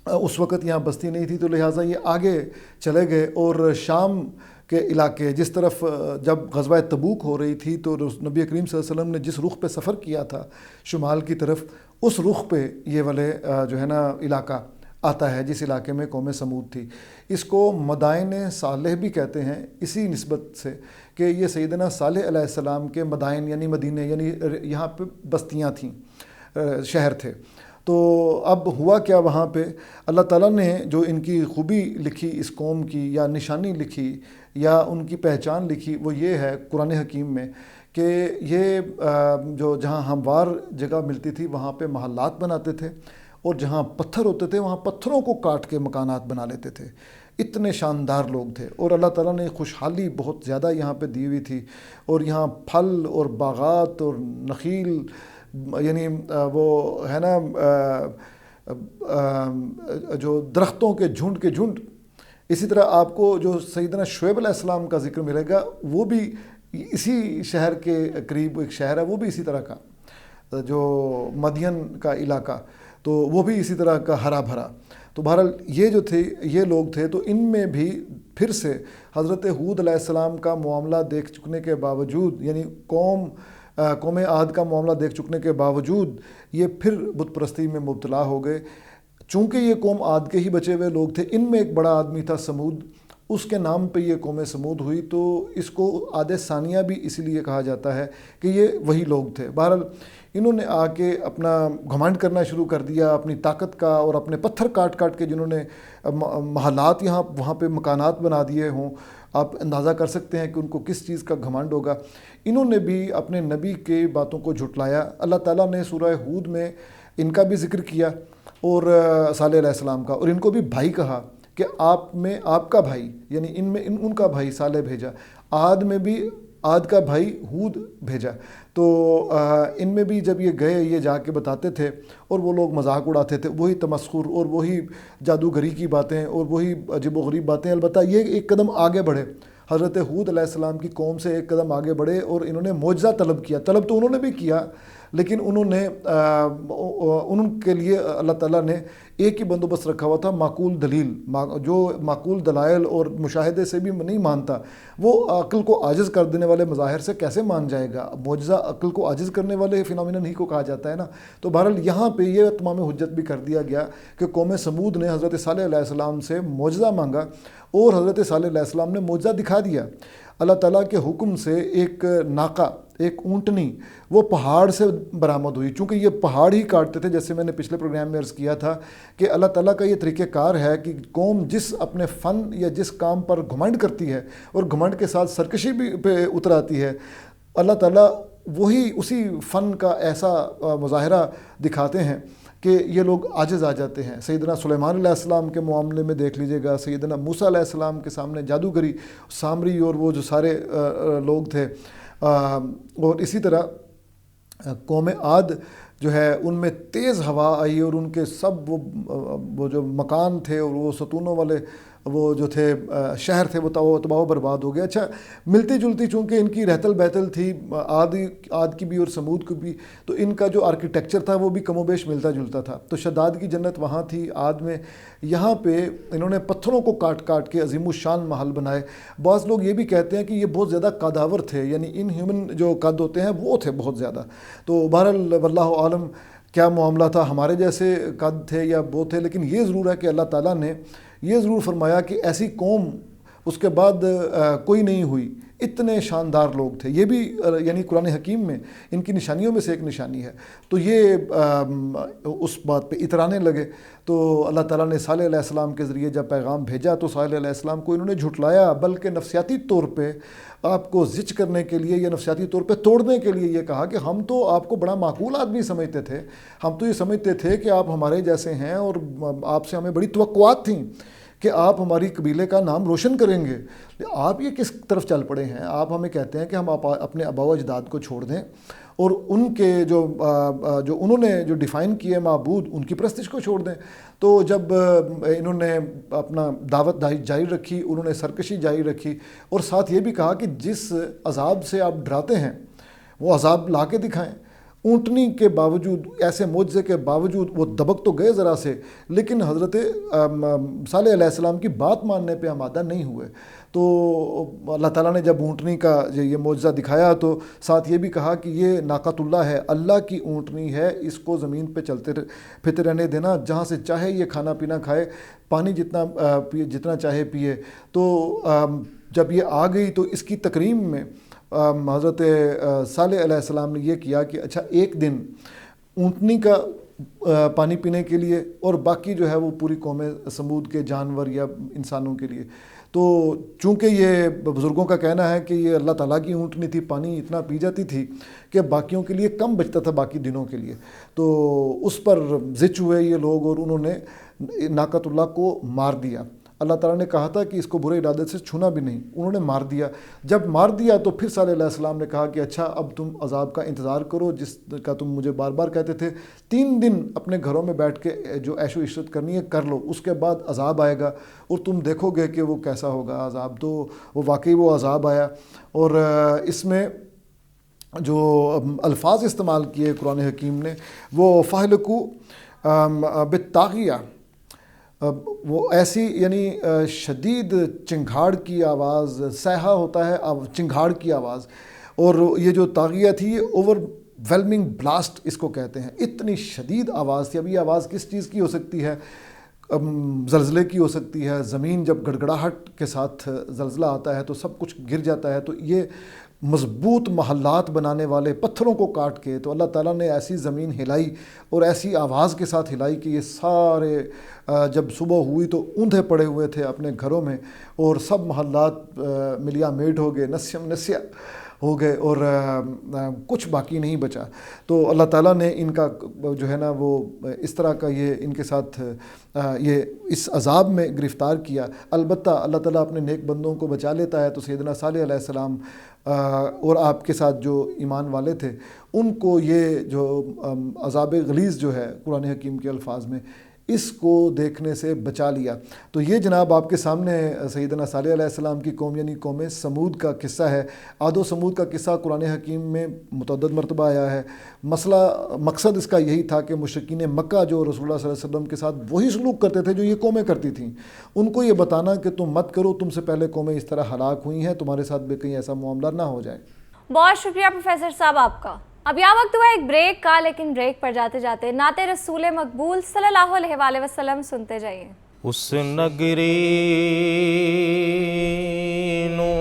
اس وقت یہاں بستی نہیں تھی, تو لہٰذا یہ آگے چلے گئے, اور شام کے علاقے جس طرف جب غزوہ تبوک ہو رہی تھی تو نبی کریم صلی اللہ علیہ وسلم نے جس رخ پہ سفر کیا تھا شمال کی طرف, اس رخ پہ یہ والے جو ہے نا علاقہ آتا ہے جس علاقے میں قوم سمود تھی. اس کو مدائن صالح بھی کہتے ہیں اسی نسبت سے کہ یہ سیدنا صالح علیہ السلام کے مدائن یعنی مدینے, یعنی یہاں پہ بستیاں تھیں, شہر تھے. تو اب ہوا کیا وہاں پہ, اللہ تعالیٰ نے جو ان کی خوبی لکھی اس قوم کی, یا نشانی لکھی یا ان کی پہچان لکھی, وہ یہ ہے قرآن حکیم میں کہ یہ جو جہاں ہموار جگہ ملتی تھی وہاں پہ محلات بناتے تھے, اور جہاں پتھر ہوتے تھے وہاں پتھروں کو کاٹ کے مکانات بنا لیتے تھے. اتنے شاندار لوگ تھے، اور اللہ تعالیٰ نے خوشحالی بہت زیادہ یہاں پہ دی ہوئی تھی، اور یہاں پھل اور باغات اور نخیل، یعنی وہ ہے نا جو درختوں کے جھنڈ. اسی طرح آپ کو جو سیدنا شعیب علیہ السلام کا ذکر ملے گا، وہ بھی اسی شہر کے قریب ایک شہر ہے، وہ بھی اسی طرح کا، جو مدین کا علاقہ، تو وہ بھی اسی طرح کا ہرا بھرا. تو بہرحال یہ جو تھے یہ لوگ تھے، تو ان میں بھی پھر سے حضرت ہود علیہ السلام کا معاملہ دیکھ چکنے کے باوجود، یعنی قوم عاد کا معاملہ دیکھ چکنے کے باوجود یہ پھر بت پرستی میں مبتلا ہو گئے. چونکہ یہ قوم عاد کے ہی بچے ہوئے لوگ تھے، ان میں ایک بڑا آدمی تھا سمود، اس کے نام پہ یہ قوم سمود ہوئی، تو اس کو عاد ثانیہ بھی اسی لیے کہا جاتا ہے کہ یہ وہی لوگ تھے. بہرحال انہوں نے آ کے اپنا گھمنڈ کرنا شروع کر دیا اپنی طاقت کا، اور اپنے پتھر کاٹ کاٹ کے جنہوں نے محلات وہاں پہ مکانات بنا دیے ہوں، آپ اندازہ کر سکتے ہیں کہ ان کو کس چیز کا گھمنڈ ہوگا. انہوں نے بھی اپنے نبی کے باتوں کو جھٹلایا. اللہ تعالیٰ نے سورہ ہود میں ان کا بھی ذکر کیا، اور صالح علیہ السلام کا، اور ان کو بھی بھائی کہا کہ آپ میں آپ کا بھائی، یعنی ان میں ان کا بھائی صالح بھیجا. عاد میں بھی عاد کا بھائی ہود بھیجا. تو ان میں بھی جب یہ گئے، یہ جا کے بتاتے تھے، اور وہ لوگ مذاق اڑاتے تھے، وہی تمسخر اور وہی جادوگری کی باتیں اور وہی عجیب و غریب باتیں. البتہ یہ ایک قدم آگے بڑھے، حضرت ہود علیہ السلام کی قوم سے ایک قدم آگے بڑھے، اور انہوں نے معجزہ طلب کیا. طلب تو انہوں نے بھی کیا، لیکن ان کے لیے اللہ تعالیٰ نے ایک ہی بندوبست رکھا ہوا تھا، معقول دلیل. جو معقول دلائل اور مشاہدے سے بھی نہیں مانتا، وہ عقل کو عاجز کر دینے والے مظاہر سے کیسے مان جائے گا؟ معجزہ عقل کو عاجز کرنے والے فینومینن ہی کو کہا جاتا ہے نا. تو بہرحال یہاں پہ یہ تمام حجت بھی کر دیا گیا کہ قوم سمود نے حضرت صالح علیہ السلام سے معجزہ مانگا، اور حضرت صالح علیہ السلام نے معجزہ دکھا دیا. اللہ تعالیٰ کے حکم سے ایک ناقہ، ایک اونٹنی، وہ پہاڑ سے برآمد ہوئی. چونکہ یہ پہاڑ ہی کاٹتے تھے، جیسے میں نے پچھلے پروگرام میں عرض کیا تھا کہ اللہ تعالیٰ کا یہ طریقہ کار ہے کہ قوم جس اپنے فن یا جس کام پر گھمنڈ کرتی ہے، اور گھمنڈ کے ساتھ سرکشی بھی پہ اتر آتی ہے، اللہ تعالیٰ وہی اسی فن کا ایسا مظاہرہ دکھاتے ہیں کہ یہ لوگ عاجز آ جاتے ہیں. سیدنا سلیمان علیہ السلام کے معاملے میں دیکھ لیجئے گا، سیدنا موسیٰ علیہ السلام کے سامنے جادوگری، سامری اور وہ جو سارے لوگ تھے. اور اسی طرح قوم عاد جو ہے، ان میں تیز ہوا آئی، اور ان کے سب وہ جو مکان تھے اور وہ ستونوں والے وہ جو تھے شہر تھے، وہ تباہ و برباد ہو گیا. اچھا، ملتی جلتی چونکہ ان کی رہتل بہتل تھی، عاد کی بھی اور سمود کی بھی، تو ان کا جو آرکیٹیکچر تھا وہ بھی کم و بیش ملتا جلتا تھا. تو شداد کی جنت وہاں تھی عاد میں. یہاں پہ انہوں نے پتھروں کو کاٹ کاٹ کے عظیم الشان محل بنائے. بعض لوگ یہ بھی کہتے ہیں کہ یہ بہت زیادہ قداور تھے، یعنی ان ہیومن جو قد ہوتے ہیں وہ تھے بہت زیادہ. تو بہرحال واللہ عالم کیا معاملہ تھا، ہمارے جیسے قد تھے یا وہ تھے. لیکن یہ ضرور ہے کہ اللہ تعالیٰ نے یہ ضرور فرمایا کہ ایسی قوم اس کے بعد کوئی نہیں ہوئی. اتنے شاندار لوگ تھے. یہ بھی یعنی قرآن حکیم میں ان کی نشانیوں میں سے ایک نشانی ہے. تو یہ اس بات پہ اترانے لگے. تو اللہ تعالیٰ نے صالح علیہ السلام کے ذریعے جب پیغام بھیجا تو صالح علیہ السلام کو انہوں نے جھٹلایا، بلکہ نفسیاتی طور پہ آپ کو زچ کرنے کے لیے یا نفسیاتی طور پہ توڑنے کے لیے یہ کہا کہ ہم تو آپ کو بڑا معقول آدمی سمجھتے تھے، ہم تو یہ سمجھتے تھے کہ آپ ہمارے جیسے ہیں، اور آپ سے ہمیں بڑی توقعات تھیں کہ آپ ہماری قبیلے کا نام روشن کریں گے. آپ یہ کس طرف چل پڑے ہیں؟ آپ ہمیں کہتے ہیں کہ ہم اپنے آباء و اجداد کو چھوڑ دیں، اور ان کے جو انہوں نے جو ڈیفائن کیے معبود، ان کی پرستش کو چھوڑ دیں. تو جب انہوں نے اپنا دعوت جاری رکھی، انہوں نے سرکشی جاری رکھی، اور ساتھ یہ بھی کہا کہ جس عذاب سے آپ ڈراتے ہیں وہ عذاب لا کے دکھائیں. اونٹنی کے باوجود، ایسے معجزے کے باوجود وہ دبک تو گئے ذرا سے، لیکن حضرت صالح علیہ السلام کی بات ماننے پہ آمادہ نہیں ہوئے. تو اللہ تعالیٰ نے جب اونٹنی کا یہ معجزہ دکھایا تو ساتھ یہ بھی کہا کہ یہ ناقۃ اللہ ہے، اللہ کی اونٹنی ہے، اس کو زمین پہ چلتے پھرتے رہنے دینا، جہاں سے چاہے یہ کھانا پینا کھائے، پانی جتنا چاہے پیے. تو جب یہ آ گئی تو اس کی تکریم میں حضرت صالح علیہ السلام نے یہ کیا کہ اچھا ایک دن اونٹنی کا پانی پینے کے لیے، اور باقی جو ہے وہ پوری قوم سمود کے جانور یا انسانوں کے لیے. تو چونکہ یہ بزرگوں کا کہنا ہے کہ یہ اللہ تعالیٰ کی اونٹنی تھی، پانی اتنا پی جاتی تھی کہ باقیوں کے لیے کم بچتا تھا باقی دنوں کے لیے. تو اس پر زچ ہوئے یہ لوگ، اور انہوں نے ناقۃ اللہ کو مار دیا. اللہ تعالیٰ نے کہا تھا کہ اس کو برے ارادے سے چھونا بھی نہیں، انہوں نے مار دیا. جب مار دیا تو پھر صالح علیہ السلام نے کہا کہ اچھا اب تم عذاب کا انتظار کرو جس کا تم مجھے بار بار کہتے تھے. 3 دن اپنے گھروں میں بیٹھ کے جو عیش و عشرت کرنی ہے کر لو، اس کے بعد عذاب آئے گا اور تم دیکھو گے کہ وہ کیسا ہوگا عذاب. تو وہ واقعی وہ عذاب آیا. اور اس میں جو الفاظ استعمال کیے قرآن حکیم نے وہ فَاحْلِقُوا بِالطَّاغِیَةِ، وہ ایسی یعنی شدید چنگھاڑ کی آواز، صیحہ ہوتا ہے چنگھاڑ کی آواز، اور یہ جو طاغیہ تھی اوور ویلمنگ بلاسٹ اس کو کہتے ہیں. اتنی شدید آواز تھی. اب یہ آواز کس چیز کی ہو سکتی ہے؟ زلزلے کی ہو سکتی ہے. زمین جب گڑگڑاہٹ کے ساتھ زلزلہ آتا ہے تو سب کچھ گر جاتا ہے. تو یہ مضبوط محلات بنانے والے پتھروں کو کاٹ کے تو اللہ تعالیٰ نے ایسی زمین ہلائی اور ایسی آواز کے ساتھ ہلائی کہ یہ سارے جب صبح ہوئی تو اوندھے پڑے ہوئے تھے اپنے گھروں میں، اور سب محلات ملیا میٹ ہو گئے، نسیم نسیہ ہو گئے، اور کچھ باقی نہیں بچا. تو اللہ تعالیٰ نے ان کا جو ہے نا وہ اس طرح کا یہ ان کے ساتھ یہ اس عذاب میں گرفتار کیا. البتہ اللہ تعالیٰ اپنے نیک بندوں کو بچا لیتا ہے. تو سیدنا صالح علیہ السلام اور آپ کے ساتھ جو ایمان والے تھے ان کو یہ جو عذاب غلیظ جو ہے قرآن حکیم کے الفاظ میں، اس کو دیکھنے سے بچا لیا. تو یہ جناب آپ کے سامنے سیدنا صالح علیہ السلام کی قوم یعنی قوم سمود کا قصہ ہے. عاد و سمود کا قصہ قرآن حکیم میں متعدد مرتبہ آیا ہے. مقصد اس کا یہی تھا کہ مشرکین مکہ جو رسول اللہ صلی اللہ علیہ وسلم کے ساتھ وہی سلوک کرتے تھے جو یہ قومیں کرتی تھیں، ان کو یہ بتانا کہ تم مت کرو، تم سے پہلے قومیں اس طرح ہلاک ہوئی ہیں، تمہارے ساتھ بھی کہیں ایسا معاملہ نہ ہو جائے. بہت شکریہ پروفیسر صاحب آپ کا. اب یہ وقت ہوا ایک بریک کا، لیکن بریک پر جاتے جاتے نعت رسول مقبول صلی اللہ علیہ وآلہ وسلم سنتے جائیے. اس نگری نو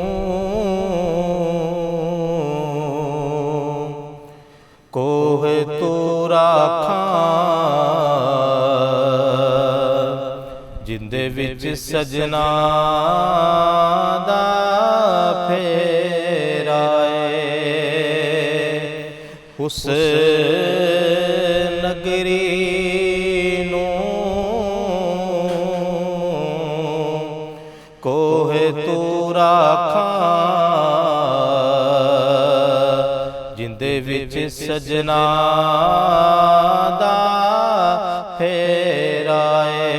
کوہ تورا کھاں جندے وچ سجنا دا اس نگری نو کوہ تورا کھاں جندے وچ سجنا دا پھیرائے.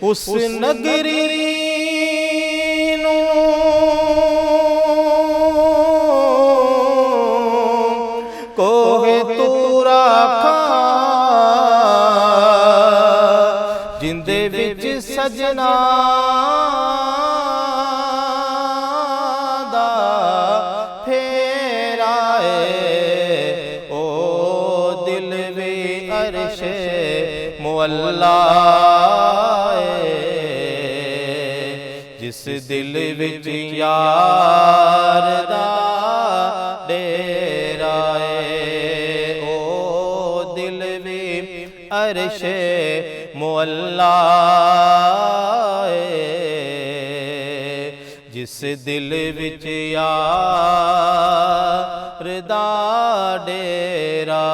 اس نگری سجنا دا پھیرائے او دل وی عرش مولا جس دل وچ یار دا ڈیرا او دل وی عرش مولا جس دل وچ یار دا ڈیرا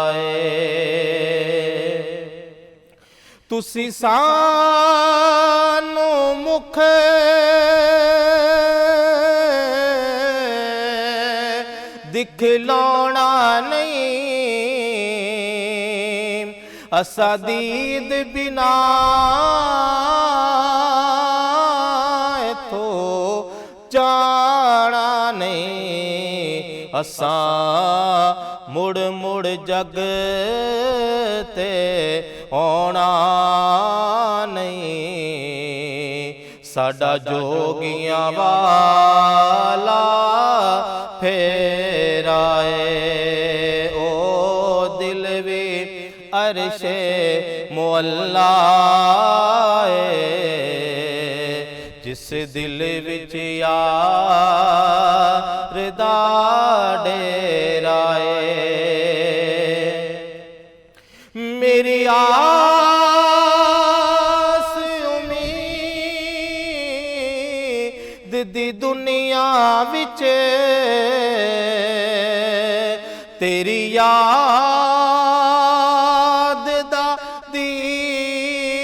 تسی سانو مکھ دکھلاونا نہیں، اسا دید بنا تو جانا نہیں، اساں مڑ مڑ جگ تے آنا نہیں، ساڈا جوگیاں والا پھیرائے او دل وی عرش مولا جس دل وچ یار دا ڈیرا میری آس امید دی دنیا وچ تیری یاد دا دیوا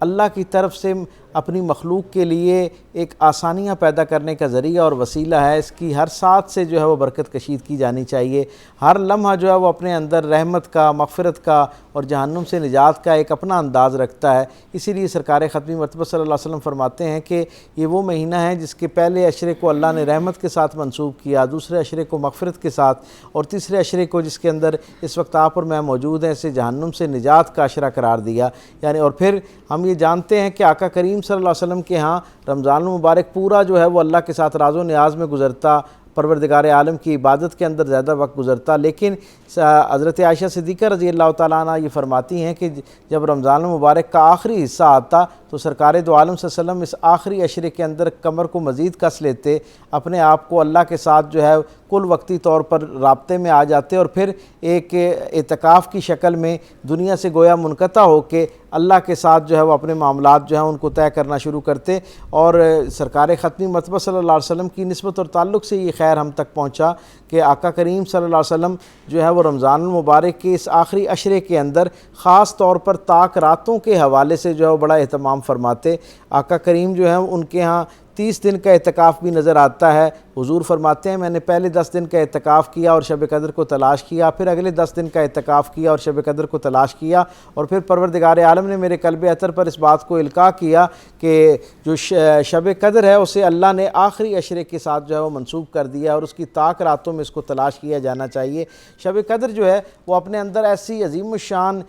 اللہ کی طرف سے اپنی مخلوق کے لیے ایک آسانیاں پیدا کرنے کا ذریعہ اور وسیلہ ہے. اس کی ہر ساتھ سے جو ہے وہ برکت کشید کی جانی چاہیے. ہر لمحہ جو ہے وہ اپنے اندر رحمت کا، مغفرت کا اور جہنم سے نجات کا ایک اپنا انداز رکھتا ہے. اسی لیے سرکار ختمی مرتبہ صلی اللہ علیہ وسلم فرماتے ہیں کہ یہ وہ مہینہ ہے جس کے پہلے عشرے کو اللہ نے رحمت کے ساتھ منسوب کیا، دوسرے عشرے کو مغفرت کے ساتھ، اور تیسرے عشرے کو جس کے اندر اس وقت آپ اور میں موجود ہیں اسے جہنم سے نجات کا عشرہ قرار دیا. یعنی اور پھر ہم یہ جانتے ہیں کہ آقا کریم صلی اللہ علیہ وسلم کے ہاں رمضان المبارک پورا جو ہے وہ اللہ کے ساتھ راز و نیاز میں گزرتا، پروردگار عالم کی عبادت کے اندر زیادہ وقت گزرتا. لیکن حضرت عائشہ صدیقہ رضی اللہ تعالیٰ عنہ یہ فرماتی ہیں کہ جب رمضان المبارک کا آخری حصہ آتا تو سرکار دو عالم صلی اللہ علیہ وسلم اس آخری عشرے کے اندر کمر کو مزید کس لیتے، اپنے آپ کو اللہ کے ساتھ جو ہے کل وقتی طور پر رابطے میں آ جاتے اور پھر ایک اعتکاف کی شکل میں دنیا سے گویا منقطع ہو کے اللہ کے ساتھ جو ہے وہ اپنے معاملات جو ہیں ان کو طے کرنا شروع کرتے. اور سرکار ختمی مرتبہ صلی اللہ علیہ وسلم کی نسبت اور تعلق سے یہ خیر ہم تک پہنچا کہ آقا کریم صلی اللہ علیہ وسلم جو ہے وہ رمضان المبارک کے اس آخری عشرے کے اندر خاص طور پر طاق راتوں کے حوالے سے جو ہے وہ بڑا اہتمام فرماتے. آقا کریم جو ہیں ان کے ہاں 30 دن کا اعتکاف بھی نظر آتا ہے. حضور فرماتے ہیں میں نے پہلے 10 دن کا اعتکاف کیا اور شب قدر کو تلاش کیا، پھر اگلے 10 دن کا اعتکاف کیا اور شب قدر کو تلاش کیا، اور پھر پروردگار عالم نے میرے قلب اطہر پر اس بات کو القاء کیا کہ جو شب قدر ہے اسے اللہ نے آخری عشرے کے ساتھ جو ہے وہ منسوب کر دیا اور اس کی طاق راتوں میں اس کو تلاش کیا جانا چاہیے. شب قدر جو ہے وہ اپنے اندر ایسی عظیم الشان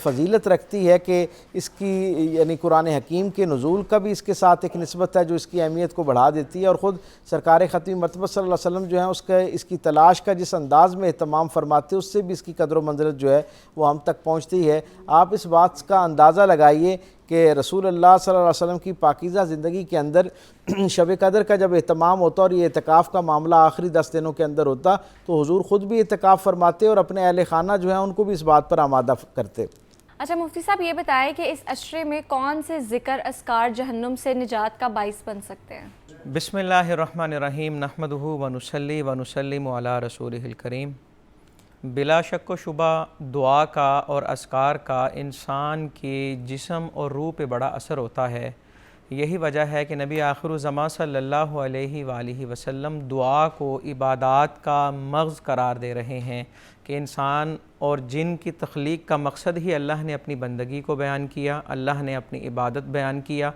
فضیلت رکھتی ہے کہ اس کی یعنی قرآن حکیم کے نزول کا بھی اس کے ساتھ ایک نسبت ہے جو اس کی اہمیت کو بڑھا دیتی ہے. اور خود سرکار ختمی مرتبہ صلی اللہ علیہ وسلم جو ہیں اس کی تلاش کا جس انداز میں اہتمام فرماتے اس سے بھی اس کی قدر و منزلت جو ہے وہ ہم تک پہنچتی ہے. آپ اس بات کا اندازہ لگائیے کہ رسول اللہ صلی اللہ علیہ وسلم کی پاکیزہ زندگی کے اندر شب قدر کا جب اہتمام ہوتا اور یہ اعتکاف کا معاملہ آخری 10 دنوں کے اندر ہوتا تو حضور خود بھی اعتکاف فرماتے اور اپنے اہل خانہ جو ہیں ان کو بھی اس بات پر آمادہ کرتے. اچھا مفتی صاحب یہ بتائیں کہ اس عشرے میں کون سے ذکر اذکار جہنم سے نجات کا باعث بن سکتے ہیں؟ بسم اللہ الرحمن الرحیم نحمدہ ونصلی ونسلم علی رسولہ الکریم. بلا شک و شبہ دعا کا اور اذکار کا انسان کے جسم اور روح پہ بڑا اثر ہوتا ہے. یہی وجہ ہے کہ نبی آخر الزماں صلی اللہ علیہ وآلہ وسلم دعا کو عبادات کا مغز قرار دے رہے ہیں کہ انسان اور جن کی تخلیق کا مقصد ہی اللہ نے اپنی بندگی کو بیان کیا، اللہ نے اپنی عبادت بیان کیا.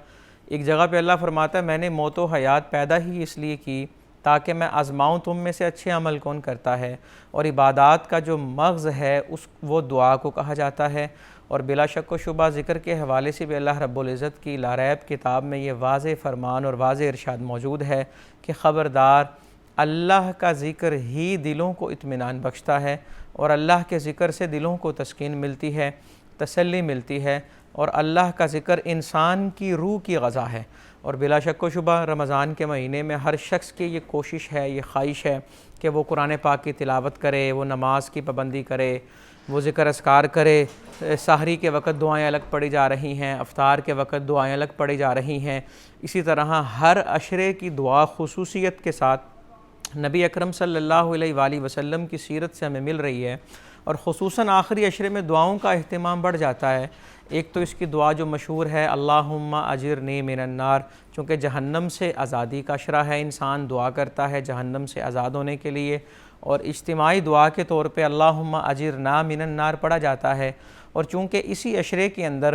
ایک جگہ پہ اللہ فرماتا ہے میں نے موت و حیات پیدا ہی اس لیے کی تاکہ میں آزماؤں تم میں سے اچھے عمل کون کرتا ہے. اور عبادات کا جو مغز ہے وہ دعا کو کہا جاتا ہے. اور بلا شک و شبہ ذکر کے حوالے سے بھی اللہ رب العزت کی لاریب کتاب میں یہ واضح فرمان اور واضح ارشاد موجود ہے کہ خبردار اللہ کا ذکر ہی دلوں کو اطمینان بخشتا ہے اور اللہ کے ذکر سے دلوں کو تسکین ملتی ہے، تسلی ملتی ہے، اور اللہ کا ذکر انسان کی روح کی غذا ہے. اور بلا شک و شبہ رمضان کے مہینے میں ہر شخص کی یہ کوشش ہے، یہ خواہش ہے کہ وہ قرآن پاک کی تلاوت کرے، وہ نماز کی پابندی کرے، وہ ذکر اذکار کرے. سحری کے وقت دعائیں الگ پڑھی جا رہی ہیں، افطار کے وقت دعائیں الگ پڑھی جا رہی ہیں. اسی طرح ہر عشرے کی دعا خصوصیت کے ساتھ نبی اکرم صلی اللہ علیہ وآلہ وسلم کی سیرت سے ہمیں مل رہی ہے. اور خصوصاً آخری عشرے میں دعاؤں کا اہتمام بڑھ جاتا ہے. ایک تو اس کی دعا جو مشہور ہے اللہم اجرنی من النار، چونکہ جہنم سے آزادی کا عشرہ ہے، انسان دعا کرتا ہے جہنم سے آزاد ہونے کے لیے. اور اجتماعی دعا کے طور پہ اللہم اجرنا من النار پڑھا جاتا ہے. اور چونکہ اسی عشرے کے اندر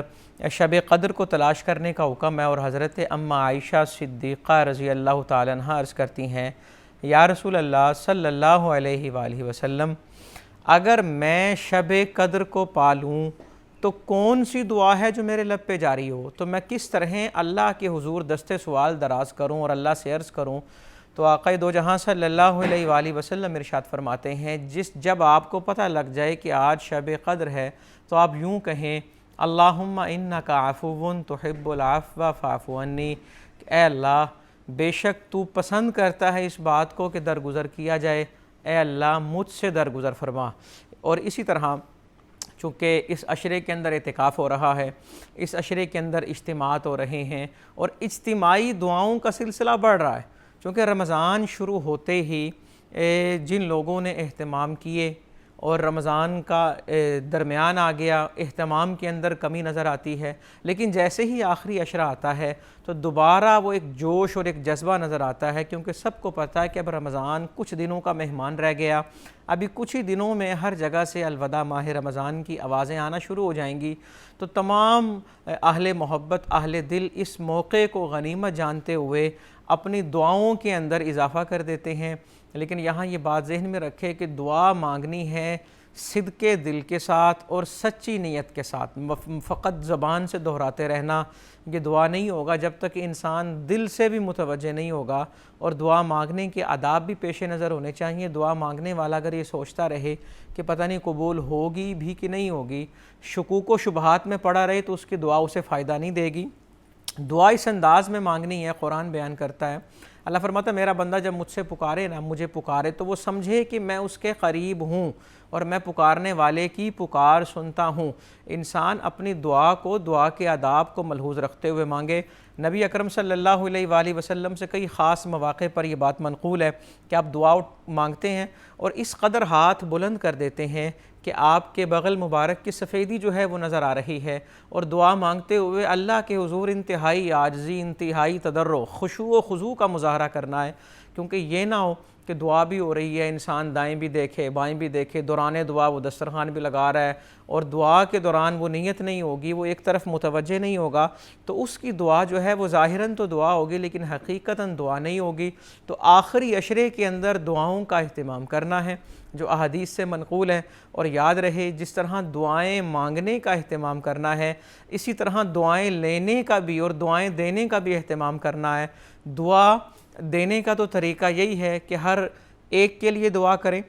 شب قدر کو تلاش کرنے کا حکم ہے، اور حضرت اماں عائشہ صدیقہ رضی اللہ تعالیٰ عنہ عرض کرتی ہیں یا رسول اللہ صلی اللہ علیہ وآلہ وسلم اگر میں شب قدر کو پالوں تو کون سی دعا ہے جو میرے لب پہ جاری ہو؟ تو میں کس طرح اللہ کے حضور دست سوال دراز کروں اور اللہ سے عرض کروں؟ تو آقا دو جہاں صلی اللہ علیہ وآلہ وسلم ارشاد فرماتے ہیں جب آپ کو پتہ لگ جائے کہ آج شب قدر ہے تو آپ یوں کہیں اللہم انکا عفو تحب العفو فاعف عنی، اے اللہ بے شک تو پسند کرتا ہے اس بات کو کہ درگزر کیا جائے، اے اللہ مجھ سے درگزر فرما. اور اسی طرح چونکہ اس عشرے کے اندر اعتکاف ہو رہا ہے، اس عشرے کے اندر اجتماعات ہو رہے ہیں اور اجتماعی دعاؤں کا سلسلہ بڑھ رہا ہے. چونکہ رمضان شروع ہوتے ہی جن لوگوں نے اہتمام کیے اور رمضان کا درمیان آ گیا، اہتمام کے اندر کمی نظر آتی ہے، لیکن جیسے ہی آخری عشرہ آتا ہے تو دوبارہ وہ ایک جوش اور ایک جذبہ نظر آتا ہے، کیونکہ سب کو پتہ ہے کہ اب رمضان کچھ دنوں کا مہمان رہ گیا، ابھی کچھ ہی دنوں میں ہر جگہ سے الوداع ماہ رمضان کی آوازیں آنا شروع ہو جائیں گی۔ تو تمام اہل محبت، اہل دل اس موقع کو غنیمت جانتے ہوئے اپنی دعاؤں کے اندر اضافہ کر دیتے ہیں، لیکن یہاں یہ بات ذہن میں رکھے کہ دعا مانگنی ہے صدقے دل کے ساتھ اور سچی نیت کے ساتھ۔ فقط زبان سے دہراتے رہنا یہ دعا نہیں ہوگا جب تک انسان دل سے بھی متوجہ نہیں ہوگا، اور دعا مانگنے کے آداب بھی پیش نظر ہونے چاہیے۔ دعا مانگنے والا اگر یہ سوچتا رہے کہ پتہ نہیں قبول ہوگی بھی کہ نہیں ہوگی، شکوک و شبہات میں پڑا رہے، تو اس کی دعا اسے فائدہ نہیں دے گی۔ دعا اس انداز میں مانگنی ہے، قرآن بیان کرتا ہے، اللہ فرماتا ہے میرا بندہ جب مجھ سے پکارے نا، مجھے پکارے تو وہ سمجھے کہ میں اس کے قریب ہوں اور میں پکارنے والے کی پکار سنتا ہوں۔ انسان اپنی دعا کو، دعا کے آداب کو ملحوظ رکھتے ہوئے مانگے۔ نبی اکرم صلی اللہ علیہ وآلہ وسلم سے کئی خاص مواقع پر یہ بات منقول ہے کہ آپ دعا مانگتے ہیں اور اس قدر ہاتھ بلند کر دیتے ہیں کہ آپ کے بغل مبارک کی سفیدی جو ہے وہ نظر آ رہی ہے، اور دعا مانگتے ہوئے اللہ کے حضور انتہائی عاجزی، انتہائی تضرع، خشوع و خضوع کا مظاہرہ کرنا ہے، کیونکہ یہ نہ ہو کہ دعا بھی ہو رہی ہے، انسان دائیں بھی دیکھے بائیں بھی دیکھے، دوران دعا وہ دسترخوان بھی لگا رہا ہے، اور دعا کے دوران وہ نیت نہیں ہوگی، وہ ایک طرف متوجہ نہیں ہوگا، تو اس کی دعا جو ہے وہ ظاہراً تو دعا ہوگی لیکن حقیقتاً دعا نہیں ہوگی۔ تو آخری عشرے کے اندر دعاؤں کا اہتمام کرنا ہے جو احادیث سے منقول ہے، اور یاد رہے جس طرح دعائیں مانگنے کا اہتمام کرنا ہے، اسی طرح دعائیں لینے کا بھی اور دعائیں دینے کا بھی اہتمام کرنا ہے۔ دعا دینے کا تو طریقہ یہی ہے کہ ہر ایک کے لیے دعا کریں،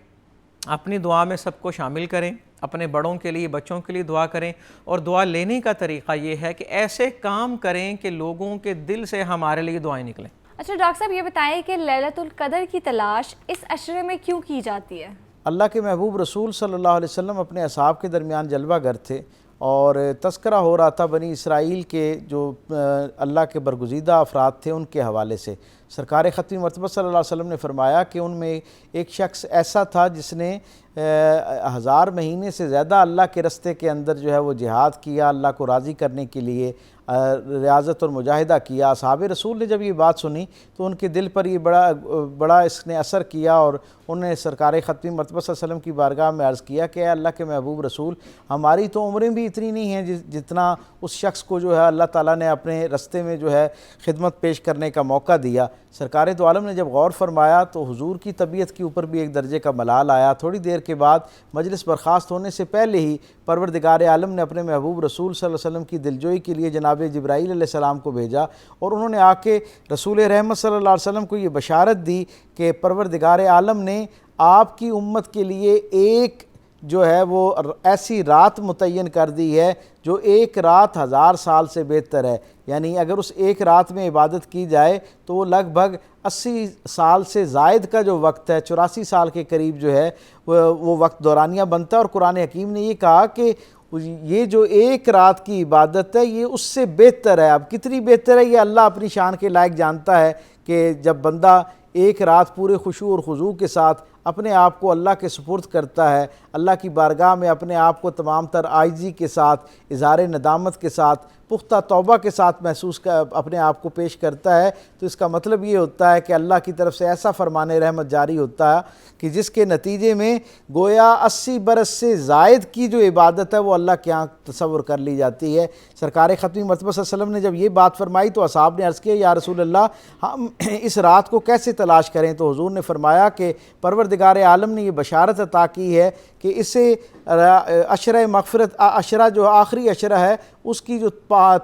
اپنی دعا میں سب کو شامل کریں، اپنے بڑوں کے لیے، بچوں کے لیے دعا کریں، اور دعا لینے کا طریقہ یہ ہے کہ ایسے کام کریں کہ لوگوں کے دل سے ہمارے لیے دعائیں نکلیں۔ اچھا ڈاکٹر صاحب یہ بتائیں کہ لیلۃ القدر کی تلاش اس عشرے میں کیوں کی جاتی ہے؟ اللہ کے محبوب رسول صلی اللہ علیہ وسلم اپنے اصحاب کے درمیان جلوہ گر تھے، اور تذکرہ ہو رہا تھا بنی اسرائیل کے جو اللہ کے برگزیدہ افراد تھے ان کے حوالے سے۔ سرکار ختمی مرتبہ صلی اللہ علیہ وسلم نے فرمایا کہ ان میں ایک شخص ایسا تھا جس نے 1000 مہینے سے زیادہ اللہ کے رستے کے اندر جو ہے وہ جہاد کیا، اللہ کو راضی کرنے کے لیے ریاضت اور مجاہدہ کیا۔ اصحاب رسول نے جب یہ بات سنی تو ان کے دل پر یہ بڑا اس نے اثر کیا، اور انہوں نے سرکار ختمی مرتبہ صلی اللہ علیہ وسلم کی بارگاہ میں عرض کیا کہ اے اللہ کے محبوب رسول، ہماری تو عمریں بھی اتنی نہیں ہیں جتنا اس شخص کو جو ہے اللہ تعالیٰ نے اپنے رستے میں جو ہے خدمت پیش کرنے کا موقع دیا۔ سرکار دو عالم نے جب غور فرمایا تو حضور کی طبیعت کے اوپر بھی ایک درجے کا ملال آیا۔ تھوڑی دیر کے بعد مجلس برخاست ہونے سے پہلے ہی پروردگار عالم نے اپنے محبوب رسول صلی اللہ علیہ وسلم کی دلجوئی کے لیے جناب جبرائیل علیہ السلام کو بھیجا، اور انہوں نے آ کے رسول رحمت صلی اللہ علیہ وسلم کو یہ بشارت دی کہ پروردگار عالم نے آپ کی امت کے لیے ایک جو ہے وہ ایسی رات متعین کر دی ہے جو ایک رات 1000 سال سے بہتر ہے، یعنی اگر اس ایک رات میں عبادت کی جائے تو وہ لگ بھگ 80 سال سے زائد کا جو وقت ہے، 84 سال کے قریب جو ہے وہ وقت دورانیہ بنتا ہے۔ اور قرآن حکیم نے یہ کہا کہ یہ جو ایک رات کی عبادت ہے یہ اس سے بہتر ہے۔ اب کتنی بہتر ہے یہ اللہ اپنی شان کے لائق جانتا ہے کہ جب بندہ ایک رات پورے خشوع اور خضوع کے ساتھ اپنے آپ کو اللہ کے سپرد کرتا ہے، اللہ کی بارگاہ میں اپنے آپ کو تمام تر عاجزی کے ساتھ، اظہار ندامت کے ساتھ، پختہ توبہ کے ساتھ اپنے آپ کو پیش کرتا ہے، تو اس کا مطلب یہ ہوتا ہے کہ اللہ کی طرف سے ایسا فرمان رحمت جاری ہوتا ہے کہ جس کے نتیجے میں گویا 80 برس سے زائد کی جو عبادت ہے وہ اللہ کے یہاں تصور کر لی جاتی ہے۔ سرکار ختمی مرتبہ صلی اللہ علیہ وسلم نے جب یہ بات فرمائی تو اصحاب نے عرض کیا یا رسول اللہ ہم اس رات کو کیسے تلاش کریں؟ تو حضور نے فرمایا کہ پروردگار عالم نے یہ بشارت عطا کی ہے کہ اسے عشرہ مغفرت، عشرہ جو آخری عشرہ ہے اس کی جو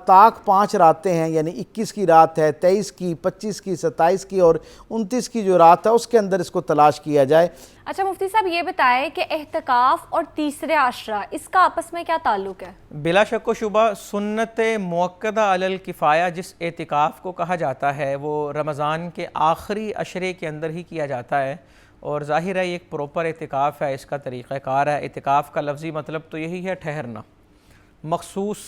طاق 5 راتیں ہیں، یعنی 21 کی رات ہے، 23 کی، 25 کی، 27 کی اور 29 کی جو رات ہے اس کے اندر اس کو تلاش کیا جائے۔ اچھا مفتی صاحب یہ بتائیں کہ اعتکاف اور تیسرے عشرہ اس کا آپس میں کیا تعلق ہے؟ بلا شک و شبہ سنت مؤکدہ علی الکفایہ جس اعتکاف کو کہا جاتا ہے وہ رمضان کے آخری عشرے کے اندر ہی کیا جاتا ہے، اور ظاہر ہے یہ ایک پروپر اعتکاف ہے، اس کا طریقہ کار ہے۔ اعتکاف کا لفظی مطلب تو یہی ہے ٹھہرنا، مخصوص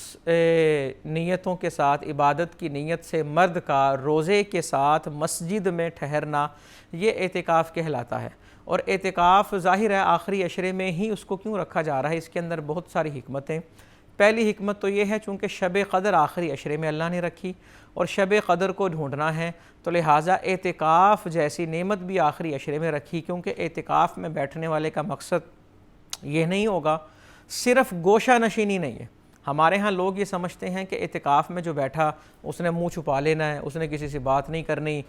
نیتوں کے ساتھ، عبادت کی نیت سے مرد کا روزے کے ساتھ مسجد میں ٹھہرنا، یہ اعتکاف کہلاتا ہے۔ اور اعتکاف ظاہر ہے آخری عشرے میں ہی اس کو کیوں رکھا جا رہا ہے، اس کے اندر بہت ساری حکمتیں۔ پہلی حکمت تو یہ ہے چونکہ شب قدر آخری عشرے میں اللہ نے رکھی اور شب قدر کو ڈھونڈنا ہے، تو لہٰذا اعتکاف جیسی نعمت بھی آخری عشرے میں رکھی، کیونکہ اعتکاف میں بیٹھنے والے کا مقصد یہ نہیں ہوگا صرف گوشہ نشینی نہیں ہے۔ ہمارے ہاں لوگ یہ سمجھتے ہیں کہ اعتکاف میں جو بیٹھا اس نے منہ چھپا لینا ہے، اس نے کسی سے بات نہیں کرنی،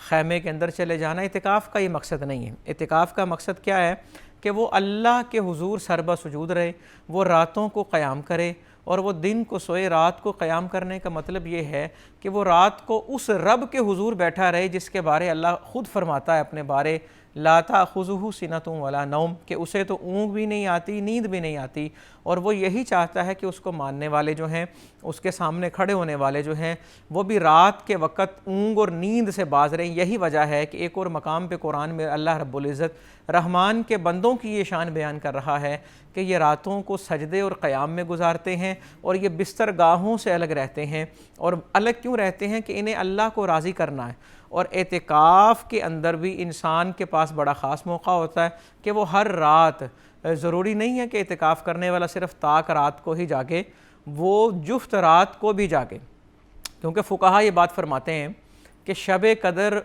خیمے کے اندر چلے جانا۔ اعتکاف کا یہ مقصد نہیں ہے۔ اعتکاف کا مقصد کیا ہے کہ وہ اللہ کے حضور سربہ سجود رہے، وہ راتوں کو قیام کرے، اور وہ دن کو سوئے۔ رات کو قیام کرنے کا مطلب یہ ہے کہ وہ رات کو اس رب کے حضور بیٹھا رہے جس کے بارے اللہ خود فرماتا ہے اپنے بارے لا تأخذہ سنۃ ولا نوم، کہ اسے تو اونگ بھی نہیں آتی، نیند بھی نہیں آتی، اور وہ یہی چاہتا ہے کہ اس کو ماننے والے جو ہیں، اس کے سامنے کھڑے ہونے والے جو ہیں، وہ بھی رات کے وقت اونگ اور نیند سے باز رہیں۔ یہی وجہ ہے کہ ایک اور مقام پہ قرآن میں اللہ رب العزت رحمان کے بندوں کی یہ شان بیان کر رہا ہے کہ یہ راتوں کو سجدے اور قیام میں گزارتے ہیں، اور یہ بستر گاہوں سے الگ رہتے ہیں۔ اور الگ کیوں رہتے ہیں؟ کہ انہیں اللہ کو راضی کرنا ہے۔ اور اعتکاف کے اندر بھی انسان کے پاس بڑا خاص موقع ہوتا ہے کہ وہ ہر رات، ضروری نہیں ہے کہ اعتکاف کرنے والا صرف طاق رات کو ہی جاگے، وہ جفت رات کو بھی جاگے، کیونکہ فقہا یہ بات فرماتے ہیں کہ شب قدر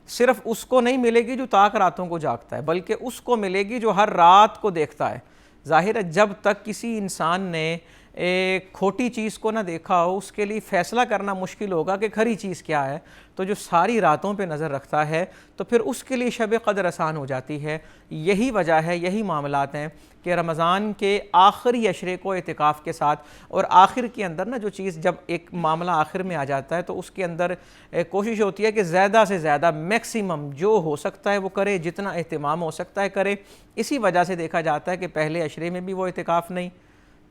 صرف اس کو نہیں ملے گی جو طاق راتوں کو جاگتا ہے، بلکہ اس کو ملے گی جو ہر رات کو دیکھتا ہے۔ ظاہر ہے جب تک کسی انسان نے ایک کھوٹی چیز کو نہ دیکھا ہو، اس کے لیے فیصلہ کرنا مشکل ہوگا کہ کھری چیز کیا ہے۔ تو جو ساری راتوں پہ نظر رکھتا ہے تو پھر اس کے لیے شب قدر آسان ہو جاتی ہے۔ یہی وجہ ہے، یہی معاملات ہیں کہ رمضان کے آخری عشرے کو اعتکاف کے ساتھ، اور آخر کے اندر نا جو چیز جب ایک معاملہ آخر میں آ جاتا ہے تو اس کے اندر کوشش ہوتی ہے کہ زیادہ سے زیادہ میکسیمم جو ہو سکتا ہے وہ کرے، جتنا اہتمام ہو سکتا ہے کرے۔ اسی وجہ سے دیکھا جاتا ہے کہ پہلے عشرے میں بھی وہ اعتکاف نہیں،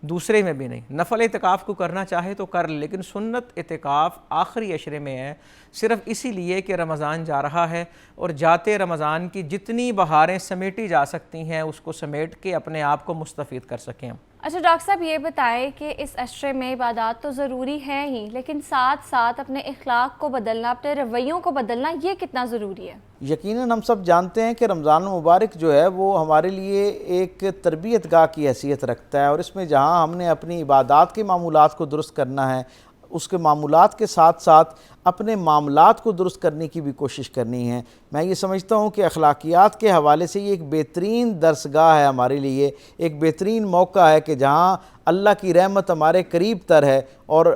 دوسرے میں بھی نہیں۔ نفل اعتکاف کو کرنا چاہے تو کر، لیکن سنت اعتکاف آخری عشرے میں ہے، صرف اسی لیے کہ رمضان جا رہا ہے، اور جاتے رمضان کی جتنی بہاریں سمیٹی جا سکتی ہیں اس کو سمیٹ کے اپنے آپ کو مستفید کر سکیں۔ اچھا ڈاکٹر صاحب یہ بتائیں کہ اس عشرے میں عبادات تو ضروری ہیں ہی، لیکن ساتھ ساتھ اپنے اخلاق کو بدلنا، اپنے رویوں کو بدلنا، یہ کتنا ضروری ہے؟ یقیناً ہم سب جانتے ہیں کہ رمضان المبارک جو ہے وہ ہمارے لیے ایک تربیت گاہ کی حیثیت رکھتا ہے، اور اس میں جہاں ہم نے اپنی عبادات کے معمولات کو درست کرنا ہے، اس کے معمولات کے ساتھ ساتھ اپنے معاملات کو درست کرنے کی بھی کوشش کرنی ہے۔ میں یہ سمجھتا ہوں کہ اخلاقیات کے حوالے سے یہ ایک بہترین درسگاہ ہے ہمارے لیے، ایک بہترین موقع ہے کہ جہاں اللہ کی رحمت ہمارے قریب تر ہے، اور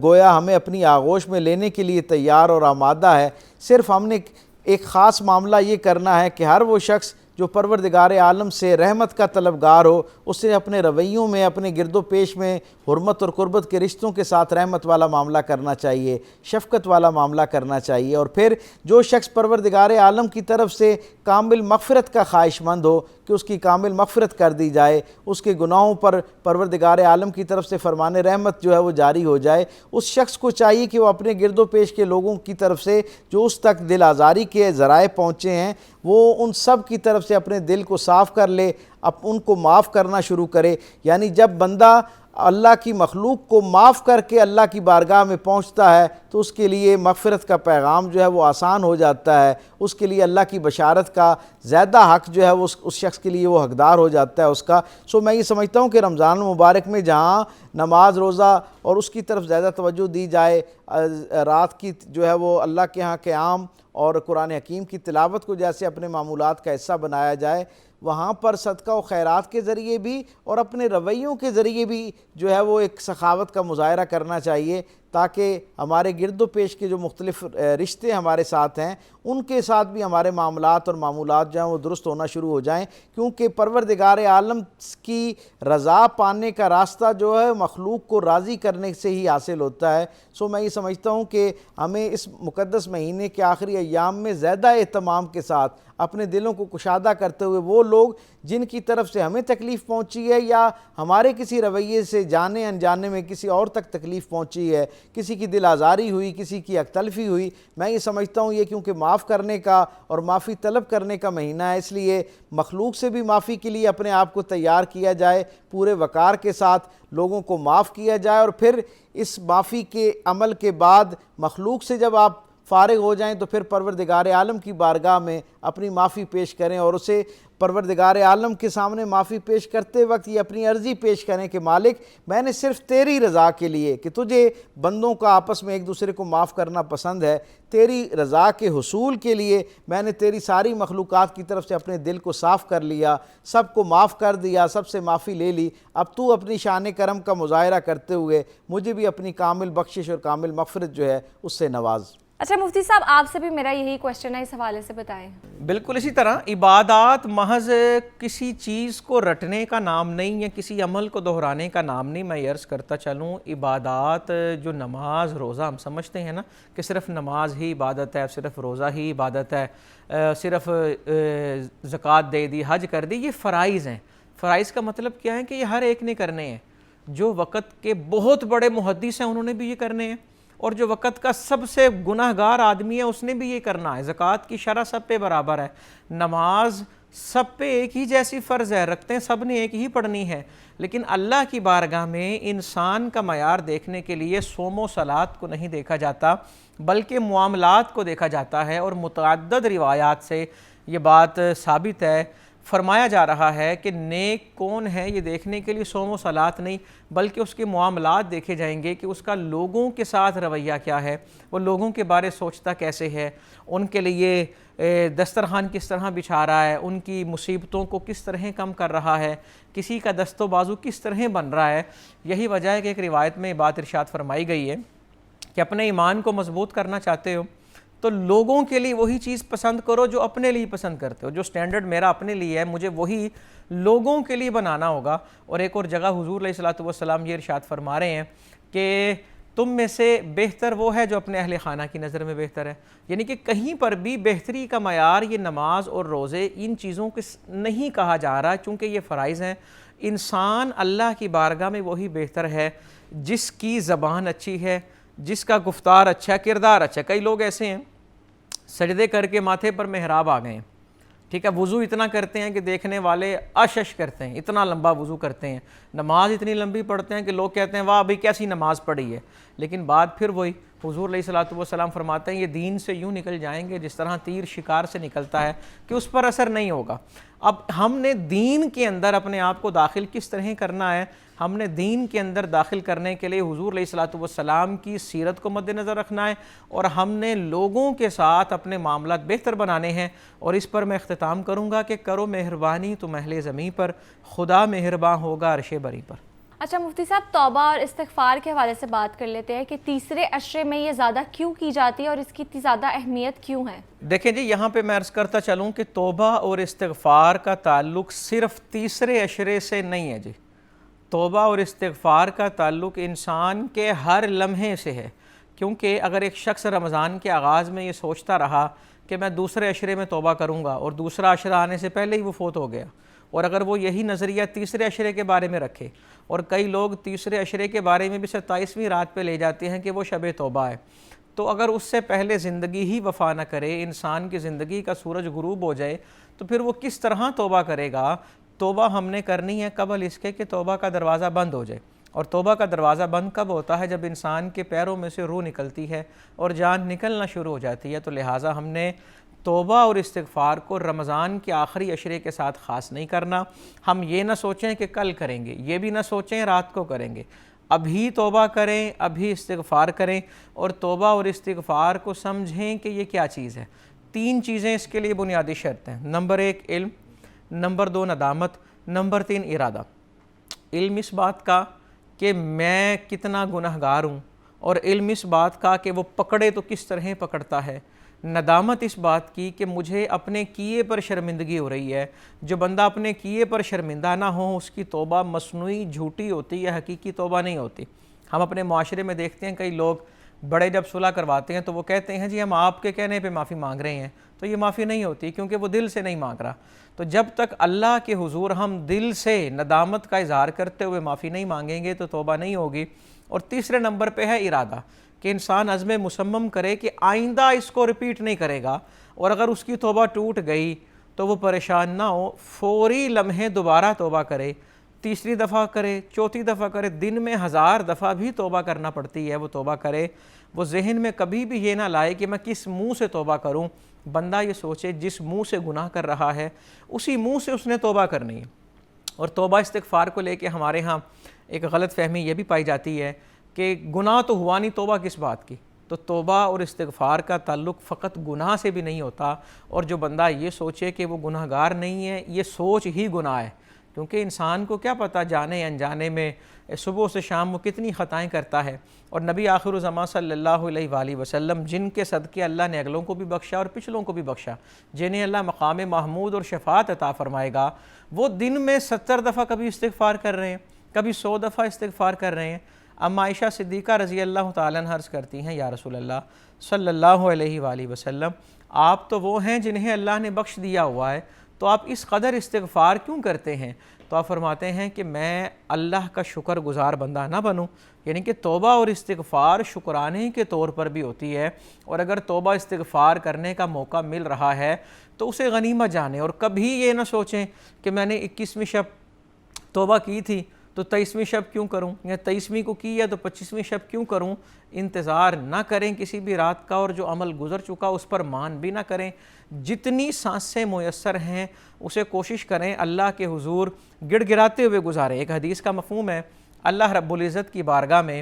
گویا ہمیں اپنی آغوش میں لینے کے لیے تیار اور آمادہ ہے۔ صرف ہم نے ایک خاص معاملہ یہ کرنا ہے کہ ہر وہ شخص جو پروردگار عالم سے رحمت کا طلبگار ہو، اسے اپنے رویوں میں، اپنے گرد و پیش میں حرمت اور قربت کے رشتوں کے ساتھ رحمت والا معاملہ کرنا چاہیے، شفقت والا معاملہ کرنا چاہیے۔ اور پھر جو شخص پروردگار عالم کی طرف سے کامل مغفرت کا خواہش مند ہو کہ اس کی کامل مغفرت کر دی جائے، اس کے گناہوں پر پروردگار عالم کی طرف سے فرمان رحمت جو ہے وہ جاری ہو جائے، اس شخص کو چاہیے کہ وہ اپنے گرد و پیش کے لوگوں کی طرف سے جو اس تک دل آزاری کے ذرائع پہنچے ہیں، وہ ان سب کی طرف سے اپنے دل کو صاف کر لے، اب ان کو معاف کرنا شروع کرے۔ یعنی جب بندہ اللہ کی مخلوق کو معاف کر کے اللہ کی بارگاہ میں پہنچتا ہے تو اس کے لیے مغفرت کا پیغام جو ہے وہ آسان ہو جاتا ہے، اس کے لیے اللہ کی بشارت کا زیادہ حق جو ہے وہ اس شخص کے لیے وہ حقدار ہو جاتا ہے اس کا۔ میں یہ سمجھتا ہوں کہ رمضان المبارک میں جہاں نماز روزہ اور اس کی طرف زیادہ توجہ دی جائے، رات کی جو ہے وہ اللہ کے ہاں قیام اور قرآن حکیم کی تلاوت کو جیسے اپنے معمولات کا حصہ بنایا جائے، وہاں پر صدقہ و خیرات کے ذریعے بھی اور اپنے رویوں کے ذریعے بھی جو ہے وہ ایک سخاوت کا مظاہرہ کرنا چاہیے، تاکہ ہمارے گرد و پیش کے جو مختلف رشتے ہمارے ساتھ ہیں ان کے ساتھ بھی ہمارے معاملات اور معمولات جو ہیں وہ درست ہونا شروع ہو جائیں، کیونکہ پروردگار عالم کی رضا پانے کا راستہ جو ہے مخلوق کو راضی کرنے سے ہی حاصل ہوتا ہے۔ میں یہ سمجھتا ہوں کہ ہمیں اس مقدس مہینے کے آخری ایام میں زیادہ اہتمام کے ساتھ اپنے دلوں کو کشادہ کرتے ہوئے وہ لوگ جن کی طرف سے ہمیں تکلیف پہنچی ہے یا ہمارے کسی رویے سے جانے انجانے میں کسی اور تک تکلیف پہنچی ہے، کسی کی دل آزاری ہوئی، کسی کی حق تلفی ہوئی، میں یہ سمجھتا ہوں یہ کیونکہ معاف کرنے کا اور معافی طلب کرنے کا مہینہ ہے، اس لیے مخلوق سے بھی معافی کے لیے اپنے آپ کو تیار کیا جائے، پورے وقار کے ساتھ لوگوں کو معاف کیا جائے، اور پھر اس معافی کے عمل کے بعد مخلوق سے جب آپ فارغ ہو جائیں تو پھر پروردگار عالم کی بارگاہ میں اپنی معافی پیش کریں اور اسے پروردگار عالم کے سامنے معافی پیش کرتے وقت یہ اپنی عرضی پیش کریں کہ مالک میں نے صرف تیری رضا کے لیے، کہ تجھے بندوں کا آپس میں ایک دوسرے کو معاف کرنا پسند ہے، تیری رضا کے حصول کے لیے میں نے تیری ساری مخلوقات کی طرف سے اپنے دل کو صاف کر لیا، سب کو معاف کر دیا، سب سے معافی لے لی، اب تو اپنی شان کرم کا مظاہرہ کرتے ہوئے مجھے بھی اپنی کامل بخشش اور کامل مغفرت جو ہے اس سے نواز۔ اچھا مفتی صاحب آپ سے بھی میرا یہی کوشچن ہے، اس حوالے سے بتائیں۔ بالکل اسی طرح عبادات محض کسی چیز کو رٹنے کا نام نہیں، یا کسی عمل کو دہرانے کا نام نہیں۔ میں عرض کرتا چلوں عبادات جو نماز روزہ ہم سمجھتے ہیں نا کہ صرف نماز ہی عبادت ہے، صرف روزہ ہی عبادت ہے، صرف زکوٰۃ دے دی، حج کر دی، یہ فرائض ہیں۔ فرائض کا مطلب کیا ہے کہ یہ ہر ایک نے کرنے ہیں۔ جو وقت کے بہت بڑے محدث ہیں انہوں نے بھی یہ کرنے ہیں، اور جو وقت کا سب سے گناہ گار آدمی ہے اس نے بھی یہ کرنا ہے۔ زکوٰۃ کی شرح سب پہ برابر ہے، نماز سب پہ ایک ہی جیسی فرض ہے، رکھتے ہیں سب نے ایک ہی پڑھنی ہے، لیکن اللہ کی بارگاہ میں انسان کا معیار دیکھنے کے لیے صوم و صلات کو نہیں دیکھا جاتا بلکہ معاملات کو دیکھا جاتا ہے۔ اور متعدد روایات سے یہ بات ثابت ہے، فرمایا جا رہا ہے کہ نیک کون ہے یہ دیکھنے کے لیے صوم و صلات نہیں بلکہ اس کے معاملات دیکھے جائیں گے کہ اس کا لوگوں کے ساتھ رویہ کیا ہے، وہ لوگوں کے بارے سوچتا کیسے ہے، ان کے لیے دسترخوان کس طرح بچھا رہا ہے، ان کی مصیبتوں کو کس طرح کم کر رہا ہے، کسی کا دست و بازو کس طرح بن رہا ہے۔ یہی وجہ ہے کہ ایک روایت میں بات ارشاد فرمائی گئی ہے کہ اپنے ایمان کو مضبوط کرنا چاہتے ہو تو لوگوں کے لیے وہی چیز پسند کرو جو اپنے لیے پسند کرتے ہو۔ جو سٹینڈرڈ میرا اپنے لیے ہے مجھے وہی لوگوں کے لیے بنانا ہوگا۔ اور ایک اور جگہ حضور علیہ الصلوۃ والسلام یہ ارشاد فرما رہے ہیں کہ تم میں سے بہتر وہ ہے جو اپنے اہل خانہ کی نظر میں بہتر ہے، یعنی کہ کہیں پر بھی بہتری کا معیار یہ نماز اور روزے ان چیزوں کو نہیں کہا جا رہا چونکہ یہ فرائض ہیں۔ انسان اللہ کی بارگاہ میں وہی بہتر ہے جس کی زبان اچھی ہے، جس کا گفتار اچھا ہے، کردار اچھا ہے۔ کئی لوگ ایسے ہیں سجدے کر کے ماتھے پر محراب آ گئے ہیں، ٹھیک ہے، وضو اتنا کرتے ہیں کہ دیکھنے والے اشش کرتے ہیں، اتنا لمبا وضو کرتے ہیں، نماز اتنی لمبی پڑھتے ہیں کہ لوگ کہتے ہیں واہ بھئی کیسی نماز پڑھی ہے، لیکن بات پھر وہی حضور علیہ الصلوۃ والسلام فرماتے ہیں یہ دین سے یوں نکل جائیں گے جس طرح تیر شکار سے نکلتا ہے کہ اس پر اثر نہیں ہوگا۔ اب ہم نے دین کے اندر اپنے آپ کو داخل کس طرح کرنا ہے؟ ہم نے دین کے اندر داخل کرنے کے لیے حضور علیہ الصلوۃ والسلام کی سیرت کو مد نظر رکھنا ہے، اور ہم نے لوگوں کے ساتھ اپنے معاملات بہتر بنانے ہیں۔ اور اس پر میں اختتام کروں گا کہ کرو مہربانی تم اہل زمیں پر، خدا مہرباں ہوگا عرش بری پر۔ اچھا مفتی صاحب توبہ اور استغفار کے حوالے سے بات کر لیتے ہیں کہ تیسرے عشرے میں یہ زیادہ کیوں کی جاتی ہے اور اس کی اتنی زیادہ اہمیت کیوں ہے؟ دیکھیں جی یہاں پہ میں عرض کرتا چلوں کہ توبہ اور استغفار کا تعلق صرف تیسرے عشرے سے نہیں ہے جی، توبہ اور استغفار کا تعلق انسان کے ہر لمحے سے ہے، کیونکہ اگر ایک شخص رمضان کے آغاز میں یہ سوچتا رہا کہ میں دوسرے عشرے میں توبہ کروں گا اور دوسرا عشرہ آنے سے پہلے ہی وہ فوت ہو گیا، اور اگر وہ یہی نظریہ تیسرے عشرے کے بارے میں رکھے، اور کئی لوگ تیسرے عشرے کے بارے میں بھی 27ویں رات پہ لے جاتے ہیں کہ وہ شب توبہ ہے، تو اگر اس سے پہلے زندگی ہی وفا نہ کرے، انسان کی زندگی کا سورج غروب ہو جائے تو پھر وہ کس طرح توبہ کرے گا؟ توبہ ہم نے کرنی ہے قبل اس کے کہ توبہ کا دروازہ بند ہو جائے۔ اور توبہ کا دروازہ بند کب ہوتا ہے؟ جب انسان کے پیروں میں سے روح نکلتی ہے اور جان نکلنا شروع ہو جاتی ہے۔ تو لہٰذا ہم نے توبہ اور استغفار کو رمضان کے آخری عشرے کے ساتھ خاص نہیں کرنا۔ ہم یہ نہ سوچیں کہ کل کریں گے، یہ بھی نہ سوچیں رات کو کریں گے، ابھی توبہ کریں، ابھی استغفار کریں، اور توبہ اور استغفار کو سمجھیں کہ یہ کیا چیز ہے۔ 3 چیزیں اس کے لیے بنیادی شرط ہیں۔ نمبر 1 علم، نمبر 2 ندامت، نمبر 3 ارادہ۔ علم اس بات کا کہ میں کتنا گنہگار ہوں، اور علم اس بات کا کہ وہ پکڑے تو کس طرح پکڑتا ہے۔ ندامت اس بات کی کہ مجھے اپنے کیے پر شرمندگی ہو رہی ہے۔ جو بندہ اپنے کیے پر شرمندہ نہ ہو اس کی توبہ مصنوعی جھوٹی ہوتی ہے، حقیقی توبہ نہیں ہوتی۔ ہم اپنے معاشرے میں دیکھتے ہیں کئی لوگ بڑے جب صلح کرواتے ہیں تو وہ کہتے ہیں جی ہم آپ کے کہنے پہ معافی مانگ رہے ہیں، تو یہ معافی نہیں ہوتی کیونکہ وہ دل سے نہیں مانگ رہا۔ تو جب تک اللہ کے حضور ہم دل سے ندامت کا اظہار کرتے ہوئے معافی نہیں مانگیں گے تو توبہ نہیں ہوگی۔ اور تیسرے نمبر پہ ہے ارادہ، کہ انسان عزم مصمم کرے کہ آئندہ اس کو ریپیٹ نہیں کرے گا، اور اگر اس کی توبہ ٹوٹ گئی تو وہ پریشان نہ ہو، فوری لمحے دوبارہ توبہ کرے، تیسری دفعہ کرے، چوتھی دفعہ کرے، دن میں 1000 دفعہ بھی توبہ کرنا پڑتی ہے، وہ توبہ کرے۔ وہ ذہن میں کبھی بھی یہ نہ لائے کہ میں کس منہ سے توبہ کروں، بندہ یہ سوچے جس منہ سے گناہ کر رہا ہے اسی منہ سے اس نے توبہ کرنی ہے. اور توبہ استغفار کو لے کے ہمارے ہاں ایک غلط فہمی یہ بھی پائی جاتی ہے کہ گناہ تو ہوا نہیں، توبہ کس بات کی. تو توبہ اور استغفار کا تعلق فقط گناہ سے بھی نہیں ہوتا، اور جو بندہ یہ سوچے کہ وہ گناہ گار نہیں ہے، یہ سوچ ہی گناہ ہے. کیونکہ انسان کو کیا پتہ جانے انجانے میں صبح سے شام وہ کتنی خطائیں کرتا ہے. اور نبی آخر الزمان صلی اللہ علیہ وآلہ وسلم جن کے صدقے اللہ نے اگلوں کو بھی بخشا اور پچھلوں کو بھی بخشا، جنہیں اللہ مقام محمود اور شفاعت عطا فرمائے گا، وہ دن میں 70 دفعہ کبھی استغفار کر رہے ہیں، کبھی 100 دفعہ استغفار کر رہے ہیں. ام عائشہ صدیقہ رضی اللہ تعالیٰ عنہ عرض کرتی ہیں یا رسول اللہ صلی اللہ علیہ وآلہ وسلم، آپ تو وہ ہیں جنہیں اللہ نے بخش دیا ہوا ہے، تو آپ اس قدر استغفار کیوں کرتے ہیں؟ تو آپ فرماتے ہیں کہ میں اللہ کا شکر گزار بندہ نہ بنوں. یعنی کہ توبہ اور استغفار شکرانے کے طور پر بھی ہوتی ہے، اور اگر توبہ استغفار کرنے کا موقع مل رہا ہے تو اسے غنیمت جانیں، اور کبھی یہ نہ سوچیں کہ میں نے 21ویں شب توبہ کی تھی تو 23ویں شب کیوں کروں، یا 23ویں کو کی ہے تو 25ویں شب کیوں کروں. انتظار نہ کریں کسی بھی رات کا، اور جو عمل گزر چکا اس پر مان بھی نہ کریں. جتنی سانسیں میسر ہیں اسے کوشش کریں اللہ کے حضور گڑ گڑاتے ہوئے گزاریں. ایک حدیث کا مفہوم ہے اللہ رب العزت کی بارگاہ میں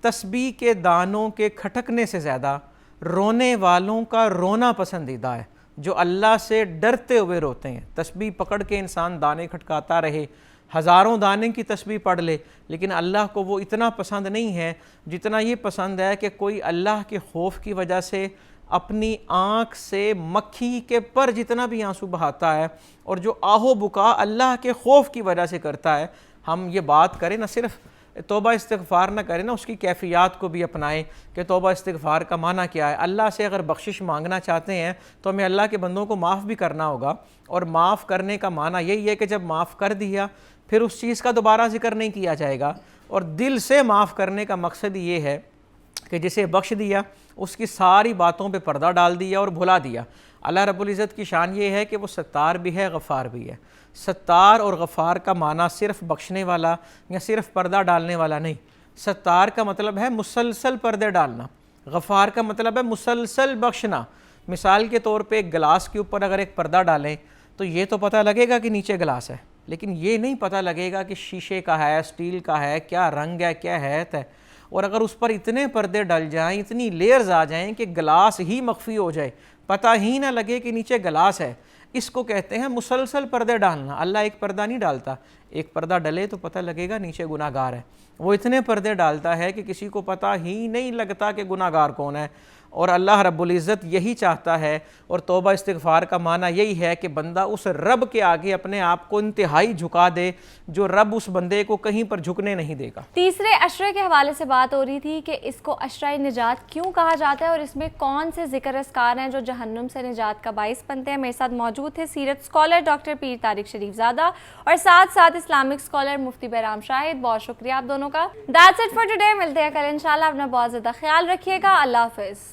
تسبیح کے دانوں کے کھٹکنے سے زیادہ رونے والوں کا رونا پسندیدہ ہے، جو اللہ سے ڈرتے ہوئے روتے ہیں. تسبیح پکڑ کے انسان دانے کھٹکاتا رہے، ہزاروں دانے کی تسبیح پڑھ لے، لیکن اللہ کو وہ اتنا پسند نہیں ہے جتنا یہ پسند ہے کہ کوئی اللہ کے خوف کی وجہ سے اپنی آنکھ سے مکھی کے پر جتنا بھی آنسو بہاتا ہے، اور جو آہو بکا اللہ کے خوف کی وجہ سے کرتا ہے. ہم یہ بات کریں، نہ صرف توبہ استغفار نہ کریں، نہ اس کی کیفیات کو بھی اپنائیں کہ توبہ استغفار کا معنی کیا ہے. اللہ سے اگر بخشش مانگنا چاہتے ہیں تو ہمیں اللہ کے بندوں کو معاف بھی کرنا ہوگا، اور معاف کرنے کا معنی یہی ہے کہ جب معاف کر دیا پھر اس چیز کا دوبارہ ذکر نہیں کیا جائے گا. اور دل سے معاف کرنے کا مقصد یہ ہے کہ جسے بخش دیا اس کی ساری باتوں پہ پردہ ڈال دیا اور بھلا دیا. اللہ رب العزت کی شان یہ ہے کہ وہ ستار بھی ہے، غفار بھی ہے. ستار اور غفار کا معنی صرف بخشنے والا یا صرف پردہ ڈالنے والا نہیں. ستار کا مطلب ہے مسلسل پردے ڈالنا، غفار کا مطلب ہے مسلسل بخشنا. مثال کے طور پہ ایک گلاس کے اوپر اگر ایک پردہ ڈالیں تو یہ تو پتہ لگے گا کہ نیچے گلاس ہے، لیکن یہ نہیں پتہ لگے گا کہ شیشے کا ہے، سٹیل کا ہے، کیا رنگ ہے، کیا حیت ہے. اور اگر اس پر اتنے پردے ڈل جائیں، اتنی لیئرز آ جائیں کہ گلاس ہی مخفی ہو جائے، پتہ ہی نہ لگے کہ نیچے گلاس ہے، اس کو کہتے ہیں مسلسل پردے ڈالنا. اللہ ایک پردہ نہیں ڈالتا، ایک پردہ ڈلے تو پتہ لگے گا نیچے گناہ گار ہے. وہ اتنے پردے ڈالتا ہے کہ کسی کو پتہ ہی نہیں لگتا کہ گناہ گار کون ہے. اور اللہ رب العزت یہی چاہتا ہے، اور توبہ استغفار کا معنی یہی ہے کہ بندہ اس رب کے آگے اپنے آپ کو انتہائی جھکا دے جو رب اس بندے کو کہیں پر جھکنے نہیں دے گا. تیسرے عشرے کے حوالے سے بات ہو رہی تھی کہ اس کو عشرہ نجات کیوں کہا جاتا ہے، اور اس میں کون سے ذکر اذکار ہیں جو جہنم سے نجات کا باعث بنتے ہیں. میرے ساتھ موجود تھے سیرت اسکالر ڈاکٹر پیر طارق شریف زادہ، اور ساتھ ساتھ اسلامک اسکالر مفتی بہرام شاہد. بہت شکریہ آپ دونوں کا. That's it for today. ملتے ہیں کل انشاءاللہ. اپنا بہت زیادہ خیال رکھیے گا. اللہ حافظ.